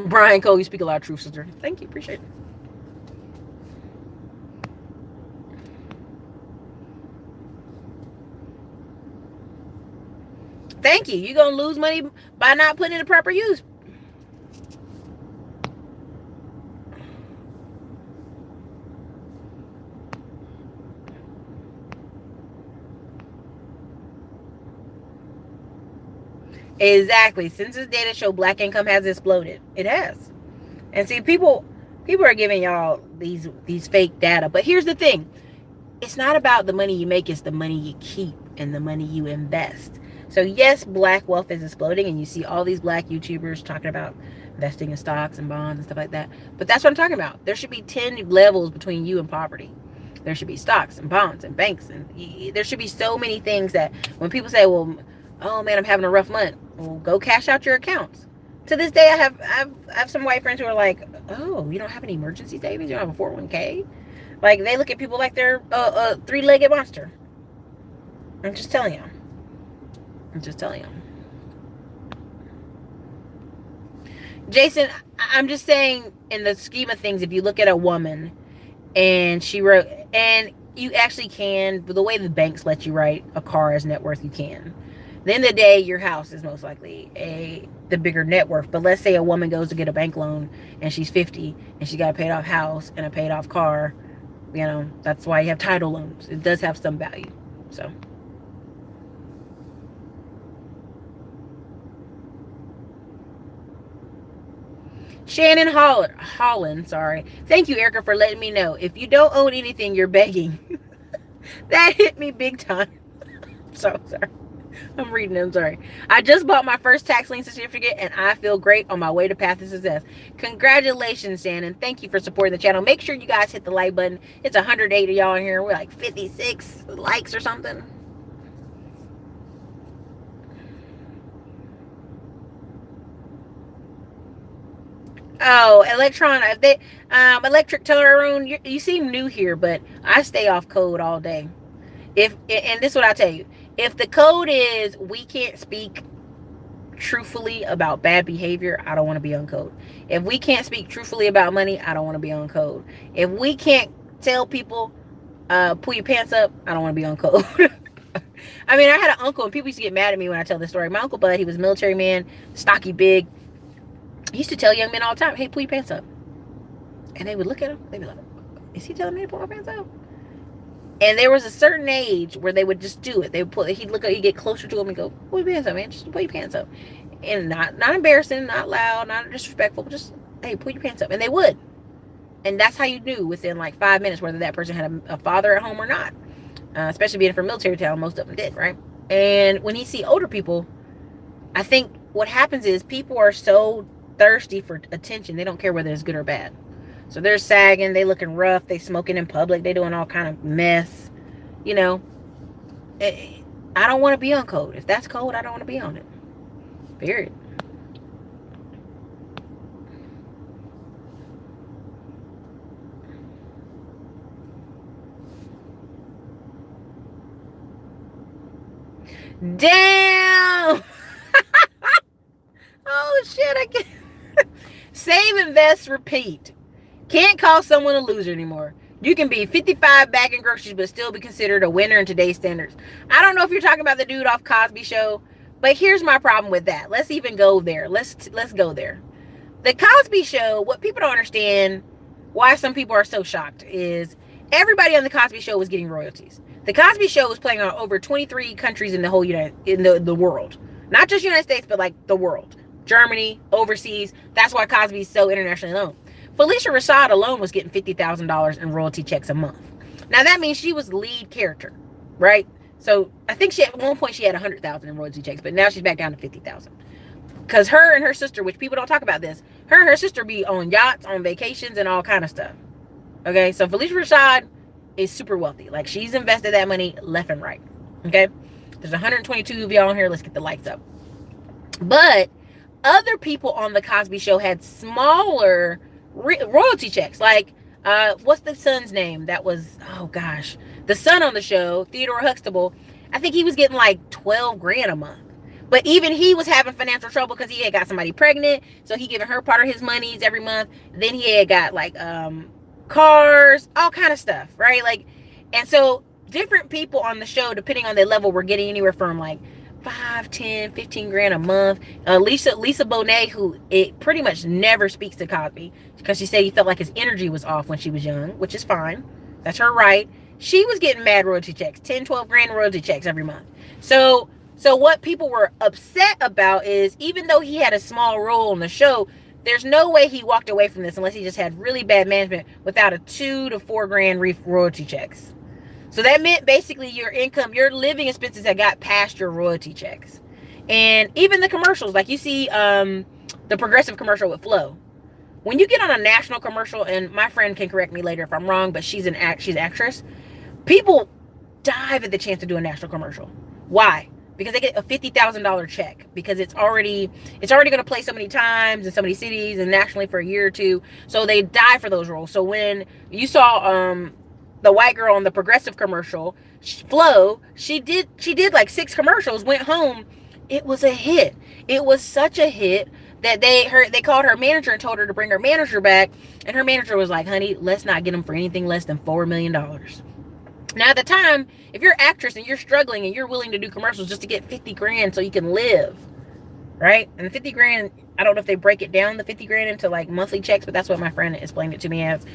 Brian Cole, you speak a lot of truth, sister. Thank you. Appreciate it. Thank you. You're going to lose money by not putting it in proper use. Exactly. Census data show black income has exploded. It has. And see, people are giving y'all these fake data. But here's the thing. It's not about the money you make. It's the money you keep and the money you invest. So yes, black wealth is exploding, and you see all these black YouTubers talking about investing in stocks and bonds and stuff like that. But that's what I'm talking about. There should be 10 levels between you and poverty. There should be stocks and bonds and banks, and there should be so many things that when people say, well, oh man, I'm having a rough month, well, go cash out your accounts. To this day, I have some white friends who are like, oh, you don't have any emergency savings? You don't have a 401k? Like, they look at people like they're a three-legged monster. I'm just telling you. Jason, I'm just saying, in the scheme of things, if you look at a woman and she wrote, and you actually can, the way the banks let you write a car as net worth, you can. At the end of the day, your house is most likely the bigger net worth. But let's say a woman goes to get a bank loan and she's 50 and she got a paid off house and a paid off car. You know, that's why you have title loans. It does have some value. So. Shannon Holland, sorry. Thank you, Erica, for letting me know. If you don't own anything, you're begging. That hit me big time. So sorry. I'm reading it. I'm sorry. I just bought my first tax lien certificate and I feel great on my way to path to success. Congratulations, Shannon. Thank you for supporting the channel. Make sure you guys hit the like button. It's 108 of y'all in here. We're like 56 likes or something. Oh, electric tone. You seem new here, but I stay off code all day. And this is what I tell you. If the code is we can't speak truthfully about bad behavior, I don't want to be on code. If we can't speak truthfully about money, I don't want to be on code. If we can't tell people pull your pants up, I don't want to be on code. I mean, I had an uncle, and people used to get mad at me when I tell this story. My uncle Bud, he was a military man, stocky, big. He used to tell young men all the time, hey, pull your pants up. And they would look at him. They'd be like, is he telling me to pull my pants up? And there was a certain age where they would just do it. They would he'd get closer to him and go, pull your pants up, man. Just pull your pants up. And not embarrassing, not loud, not disrespectful, but just, hey, pull your pants up. And they would. And that's how you knew within like 5 minutes whether that person had a father at home or not. Especially being from a military town, most of them did, right? And when he see older people, I think what happens is people are so thirsty for attention, they don't care whether it's good or bad. So they're sagging, they looking rough, they smoking in public, they doing all kind of mess. You know, I don't want to be on code. If that's code, I don't want to be on it. Period. Damn! Oh shit! I can't. Save, invest, repeat. Can't call someone a loser anymore. You can be 55 bagging groceries, but still be considered a winner in today's standards. I don't know if you're talking about the dude off Cosby Show, but here's my problem with that. Let's even go there. Let's go there. The Cosby Show. What people don't understand, why some people are so shocked, is everybody on the Cosby Show was getting royalties. The Cosby Show was playing on over 23 countries in the whole the world, not just United States, but like the world. Germany, overseas. That's why Cosby's so internationally known. Felicia Rashad alone was getting $50,000 in royalty checks a month. Now that means she was lead character, right? So I think at one point she had 100,000 in royalty checks, but now she's back down to 50,000. Because her and her sister, which people don't talk about this, her and her sister be on yachts, on vacations, and all kind of stuff. Okay, so Felicia Rashad is super wealthy. Like, she's invested that money left and right. Okay, there's 122 of y'all on here. Let's get the lights up. But other people on the Cosby Show had smaller royalty checks. Like, what's the son's name? That was, oh gosh, the son on the show, Theodore Huxtable. I think he was getting like 12 grand a month. But even he was having financial trouble because he had got somebody pregnant. So he giving her part of his monies every month. Then he had got like cars, all kind of stuff, right? Like, and so different people on the show, depending on their level, were getting anywhere from like 5, 10, 15 grand a month. Lisa Bonet, who it pretty much never speaks to Cosby because she said he felt like his energy was off when she was young, which is fine. That's her right. She was getting mad royalty checks, 10, 12 grand royalty checks every month. So what people were upset about is, even though he had a small role in the show, there's no way he walked away from this unless he just had really bad management without a 2 to 4 grand royalty checks. So that meant basically your income, your living expenses had got past your royalty checks. And even the commercials, like you see the Progressive commercial with Flo. When you get on a national commercial, and my friend can correct me later if I'm wrong, but she's an actress, people dive at the chance to do a national commercial. Why? Because they get a $50,000 check because it's already going to play so many times in so many cities and nationally for a year or two. So they die for those roles. So when you saw the white girl on the Progressive commercial, Flo, she did like 6 commercials, went home. It was a hit. It was such a hit that they called her manager and told her to bring her manager back. And her manager was like, honey, let's not get them for anything less than $4 million. Now, at the time, if you're an actress and you're struggling and you're willing to do commercials just to get 50 grand so you can live, right? And the 50 grand, I don't know if they break it down, the 50 grand into like monthly checks, but that's what my friend explained it to me as.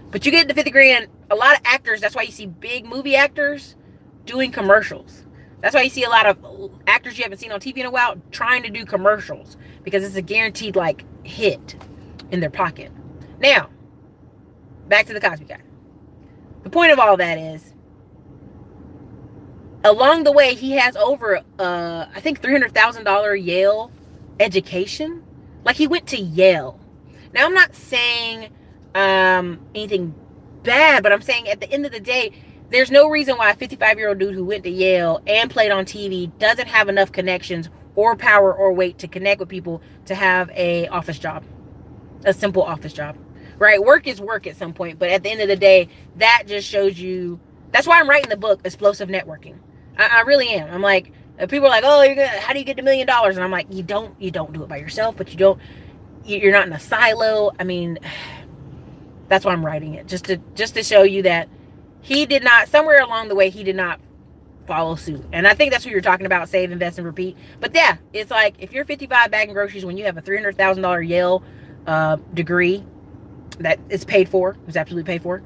But you get the 50 grand, a lot of actors, that's why you see big movie actors doing commercials. That's why you see a lot of actors you haven't seen on TV in a while trying to do commercials because it's a guaranteed like hit in their pocket. Now, back to the Cosby guy. The point of all that is, along the way, he has over, I think, $300,000 Yale education. Like, he went to Yale. Now, I'm not saying anything bad, but I'm saying at the end of the day, there's no reason why a 55-year-old dude who went to Yale and played on TV doesn't have enough connections or power or weight to connect with people to have a office job, a simple office job, right? Work is work at some point, but at the end of the day, that just shows you. That's why I'm writing the book, Explosive Networking. I really am. I'm like, people are like, oh, how do you get $1 million? And I'm like, you don't do it by yourself, but you're not in a silo. I mean, that's why I'm writing it, just to show you that he did not, somewhere along the way, he did not follow suit. And I think that's what you're talking about, save, invest, and repeat. But yeah, it's like, if you're 55 bagging groceries when you have a $300,000 Yale degree that is paid for, is absolutely paid for,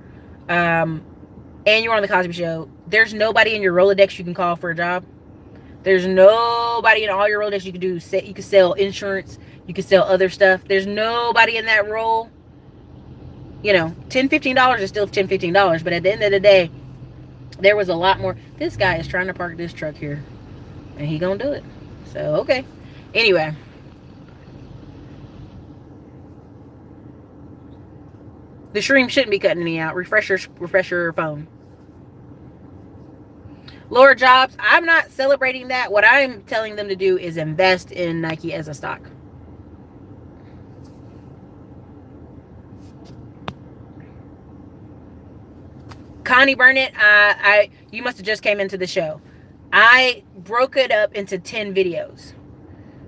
and you're on the Cosby Show, there's nobody in your Rolodex you can call for a job. There's nobody in all your Rolodex you can do. You can sell insurance. You can sell other stuff. There's nobody in that role. You know, $10, $15 is still $10, $15. But at the end of the day, there was a lot more. This guy is trying to park this truck here. and he gonna do it. So okay. Anyway, the stream shouldn't be cutting any out. Refresh your phone. Lower jobs. I'm not celebrating that. What I'm telling them to do is invest in Nike as a stock. Connie Burnett, you must have just came into the show. I broke it up into 10 videos.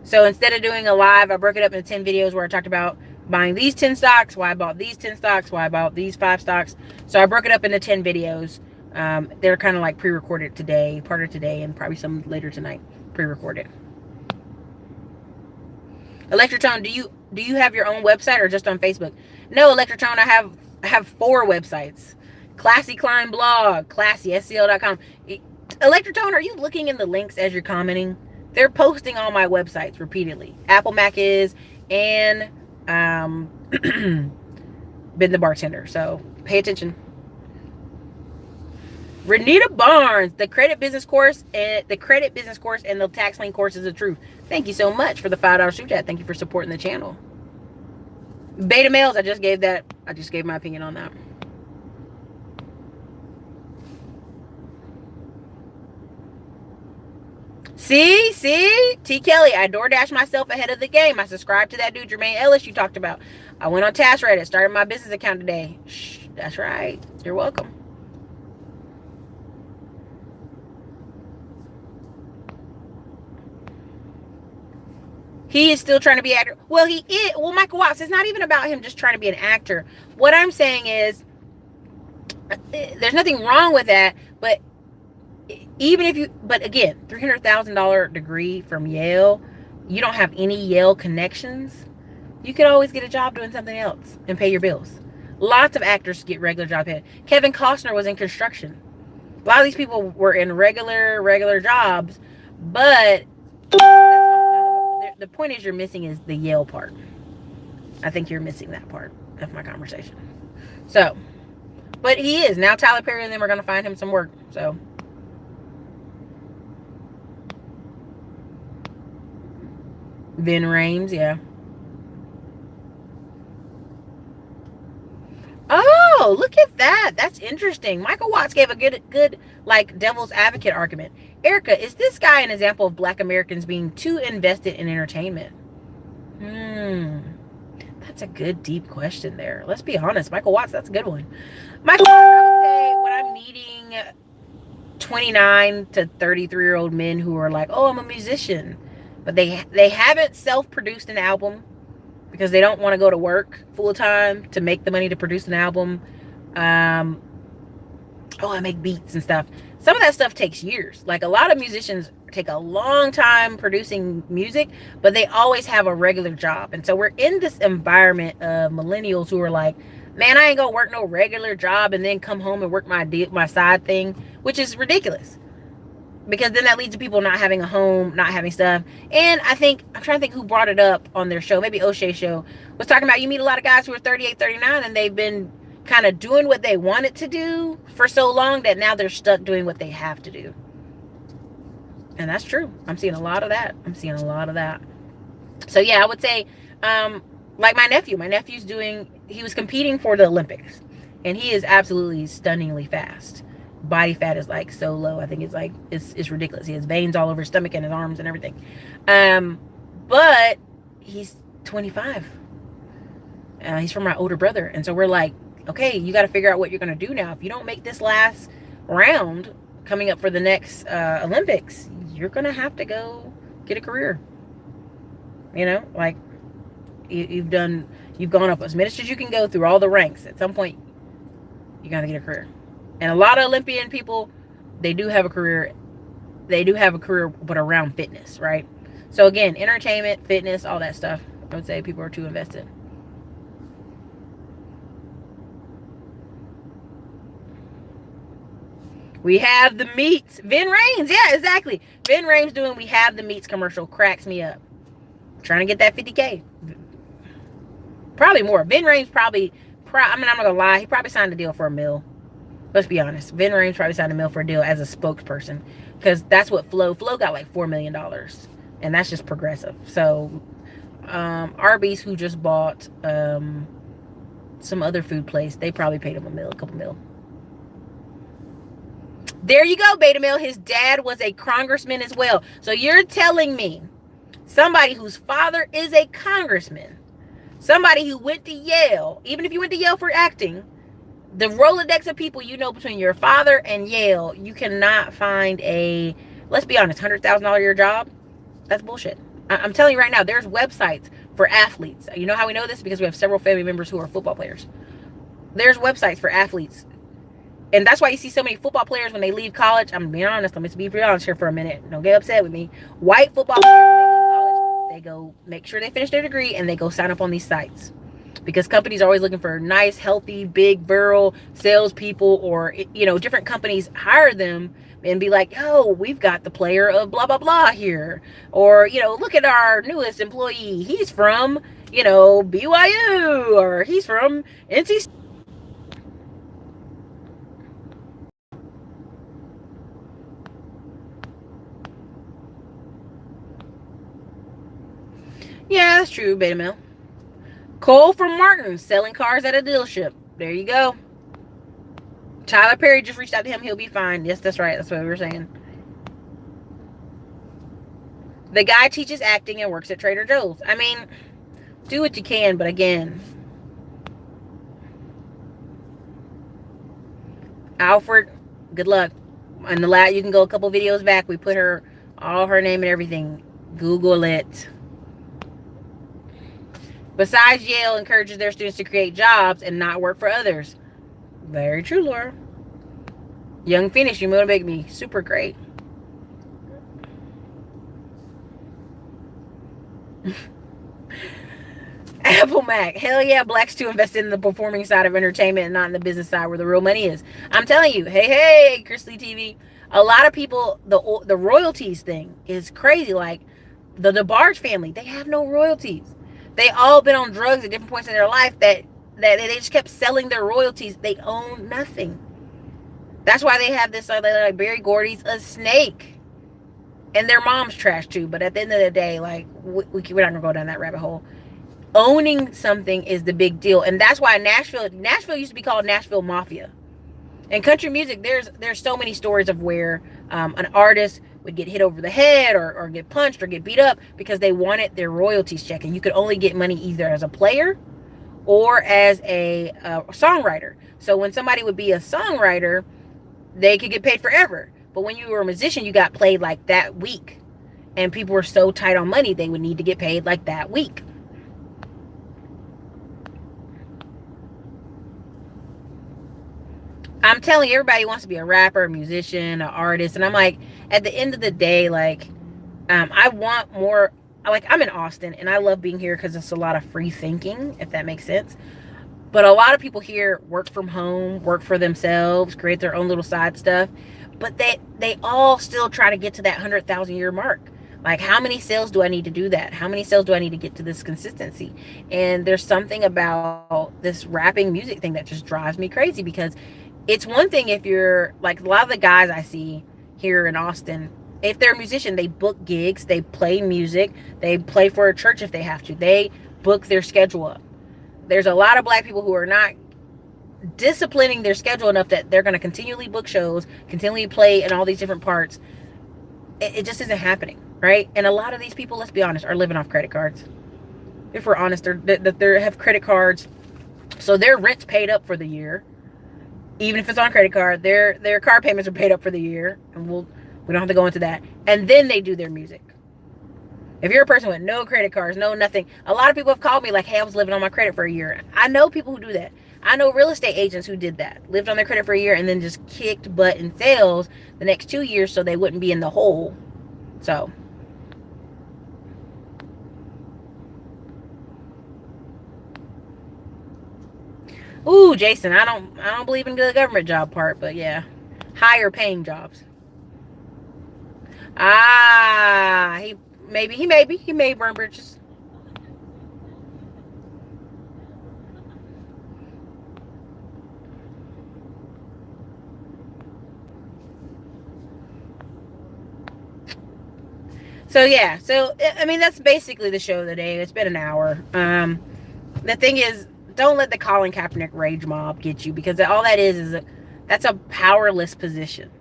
So instead of doing a live, I broke it up into 10 videos where I talked about buying these 10 stocks, why I bought these 10 stocks, why I bought these 5 stocks. So I broke it up into 10 videos. They're kind of like pre-recorded today, part of today, and probably some later tonight, pre-recorded. Electrotone, do you have your own website or just on Facebook? No, Electrotone, I have 4 websites. Classy Klein blog, classyscl.com. Electrotone, are you looking in the links as you're commenting? They're posting on my websites repeatedly. Apple Mac is, and Ben the Bartender. So pay attention. Renita Barnes, the credit business course and the tax lien course is the truth. Thank you so much for the $5 super chat. Thank you for supporting the channel. Beta males, I just gave my opinion on that. See, T. Kelly, I DoorDash myself ahead of the game. I subscribed to that dude, Jermaine Ellis, you talked about. I went on TaskRabbit, started my business account today. Shh, that's right. You're welcome. He is still trying to be an actor. Well, he is. Well, Michael Watts, it's not even about him just trying to be an actor. What I'm saying is, there's nothing wrong with that, but but again, $300,000 degree from Yale, you don't have any Yale connections, you could always get a job doing something else and pay your bills. Lots of actors get regular job pay. Kevin Costner was in construction. A lot of these people were in regular jobs, but the point is you're missing is the Yale part. I think you're missing that part of my conversation. So, but he is. Now Tyler Perry and them are going to find him some work, so. Vin Rames, yeah. Oh, look at that. That's interesting. Michael Watts gave a good like devil's advocate argument. Erica, is this guy an example of Black Americans being too invested in entertainment? That's a good, deep question there. Let's be honest. Michael Watts, that's a good one. Michael Watts, I would say when I'm meeting 29 to 33-year-old men who are like, oh, I'm a musician, but they haven't self-produced an album because they don't want to go to work full time to make the money to produce an album. I make beats and stuff. Some of that stuff takes years. Like a lot of musicians take a long time producing music, but they always have a regular job. And so we're in this environment of millennials who are like, man, I ain't gonna work no regular job and then come home and work my side thing, which is ridiculous. Because then that leads to people not having a home, not having stuff. And I'm trying to think who brought it up on their show. Maybe O'Shea's show was talking about, you meet a lot of guys who are 38, 39, and they've been kind of doing what they wanted to do for so long that now they're stuck doing what they have to do. And that's true. I'm seeing a lot of that. So yeah, I would say, like my nephew's he was competing for the Olympics, and he is absolutely stunningly fast. Body fat is like so low. I think it's like it's ridiculous. He has veins all over his stomach and his arms and everything. But he's 25. He's from my older brother, and so we're like, okay, you got to figure out what you're going to do now. If you don't make this last round coming up for the next Olympics, you're going to have to go get a career. You know, like you've gone up as much as you can go through all the ranks. At some point, you got to get a career. And a lot of Olympian people, they do have a career, but around fitness, right? So again, entertainment, fitness, all that stuff, I would say people are too invested. We have the meats. Vin Rames, yeah, exactly. Vin Rames doing We Have the Meats commercial cracks me up. Trying to get that 50K. Probably more. Vin Rames I'm not gonna lie, he probably signed a deal for $1 million. Let's be honest. Vin Rames probably signed a deal for a deal as a spokesperson. because that's what Flo got like $4 million, and that's just Progressive. So Arby's, who just bought some other food place, they probably paid him a couple mil. There you go, Beta Male. His dad was a congressman as well. So you're telling me somebody whose father is a congressman, somebody who went to Yale, even if you went to Yale for acting, the Rolodex of people you know between your father and Yale, you cannot find a, let's be honest, $100,000 a year job. That's bullshit. I'm telling you right now, there's websites for athletes. You know how we know this? Because we have several family members who are football players. There's websites for athletes. And that's why you see so many football players when they leave college. I'm being honest. Let me be real honest here for a minute. Don't get upset with me. White football players, when they leave college, they go make sure they finish their degree and they go sign up on these sites. Because companies are always looking for nice, healthy, big, virile salespeople, or, different companies hire them and be like, oh, we've got the player of blah, blah, blah here. Or, look at our newest employee. He's from, BYU, or he's from NC. Yeah, that's true, Beta Male. Cole from Martin, selling cars at a dealership. There you go. Tyler Perry just reached out to him. He'll be fine. Yes, that's right. That's what we were saying. The guy teaches acting and works at Trader Joe's. I mean, do what you can, but again, Alfred, good luck. And the last, you can go a couple videos back. We put all her name and everything. Google it. Besides, Yale encourages their students to create jobs and not work for others. Very true, Laura. Young Phoenix, you motivate me. Super great. Apple Mac. Hell yeah, blacks too invested in the performing side of entertainment and not in the business side where the real money is. I'm telling you, hey, Chrisley TV. A lot of people, the royalties thing is crazy. Like the DeBarge family, they have no royalties. They all been on drugs at different points in their life that they just kept selling their royalties. They own nothing. That's why they have this, like Barry Gordy's a snake. And their mom's trash too. But at the end of the day, like, we're not going to go down that rabbit hole. Owning something is the big deal. And that's why Nashville used to be called Nashville Mafia. In country music, there's so many stories of where an artist would get hit over the head or get punched or get beat up because they wanted their royalties check. And you could only get money either as a player or as a songwriter. So when somebody would be a songwriter, they could get paid forever. But when you were a musician, you got played like that week. And people were so tight on money, they would need to get paid like that week. I'm telling you, everybody wants to be a rapper, a musician, an artist. And I'm like, at the end of the day, like, I want more. Like, I'm in Austin and I love being here because it's a lot of free thinking, if that makes sense. But a lot of people here work from home, work for themselves, create their own little side stuff. But they all still try to get to that 100,000 year mark. Like, how many sales do I need to do that? How many sales do I need to get to this consistency? And there's something about this rapping music thing that just drives me crazy, because it's one thing if you're like a lot of the guys I see here in Austin, if they're a musician, they book gigs, they play music, they play for a church if they have to, they book their schedule up. There's a lot of black people who are not disciplining their schedule enough that they're going to continually book shows, continually play in all these different parts. It just isn't happening, right? And a lot of these people, let's be honest, are living off credit cards. If we're honest, they have credit cards, so their rent's paid up for the year. Even if it's on credit card, their car payments are paid up for the year, and we don't have to go into that. And then they do their music. If you're a person with no credit cards, no nothing, a lot of people have called me like, hey, I was living on my credit for a year. I know people who do that. I know real estate agents who did that, lived on their credit for a year and then just kicked butt in sales the next 2 years so they wouldn't be in the hole. So, ooh, Jason, I don't believe in the government job part, but yeah, higher paying jobs. Ah, he may burn bridges. So yeah, so I mean that's basically the show of the day. It's been an hour. The thing is, don't let the Colin Kaepernick rage mob get you, because all that is that's a powerless position.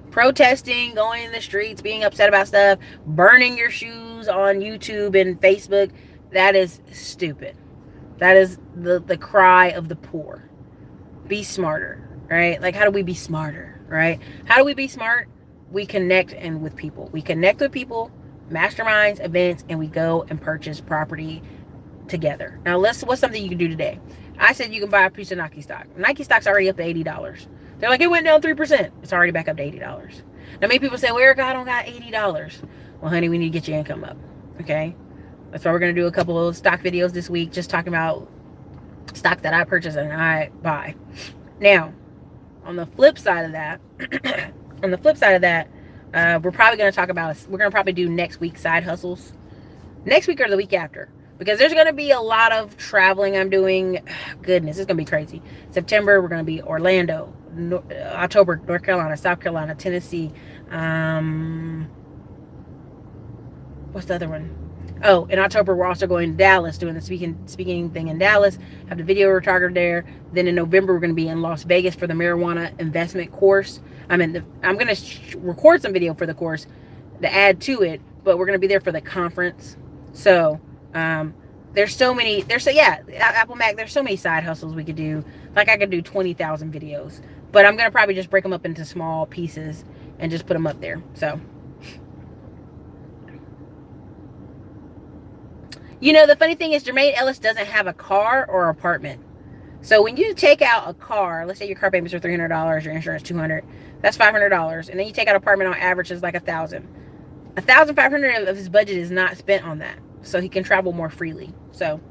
Protesting, going in the streets, being upset about stuff, burning your shoes on YouTube and Facebook, that is stupid. That is the cry of the poor. Be smarter, right? Like, how do we be smarter, right? How do we be smart? We connect and with people. We connect with people, masterminds, events, and we go and purchase property together. Now, what's something you can do today? I said you can buy a piece of Nike stock. Nike stock's already up to $80. They're like, it went down 3%. It's already back up to $80. Now, many people say, well, Erica, I don't got $80. Well, honey, we need to get your income up. Okay? That's why we're going to do a couple of stock videos this week, just talking about stock that I purchase and I buy. Now, on the flip side of that, we're probably going to talk about, we're going to probably do next week's side hustles. Next week or the week after. Because there's going to be a lot of traveling I'm doing. Goodness, it's going to be crazy. September, we're going to be Orlando. October, North Carolina, South Carolina, Tennessee. What's the other one? Oh, in October, we're also going to Dallas, doing the speaking thing in Dallas. Have the video photographer there. Then in November, we're going to be in Las Vegas for the marijuana investment course. I'm going to record some video for the course to add to it, but we're going to be there for the conference. So, Apple Mac, there's so many side hustles we could do. Like, I could do 20,000 videos, but I'm going to probably just break them up into small pieces and just put them up there. So, you know, the funny thing is Jermaine Ellis doesn't have a car or apartment. So when you take out a car, let's say your car payments are $300, your insurance $200, that's $500, and then you take out an apartment, on average is like $1,000. $1,500 of his budget is not spent on that, so he can travel more freely. So,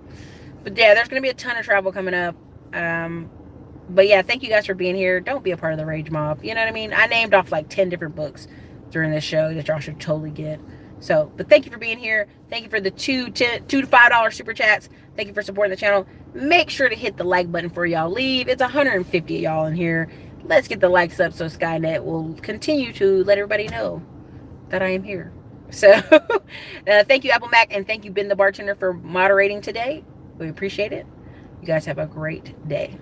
but yeah, there's going to be a ton of travel coming up. But yeah, thank you guys for being here. Don't be a part of the rage mob. You know what I mean? I named off like 10 different books during this show that y'all should totally get. So, but thank you for being here. Thank you for the $2 to $5 super chats. Thank you for supporting the channel. Make sure to hit the like button for y'all leave. It's 150 of y'all in here. Let's get the likes up so Skynet will continue to let everybody know that I am here. So, thank you, Apple Mac, and thank you, Ben the Bartender, for moderating today. We appreciate it. You guys have a great day.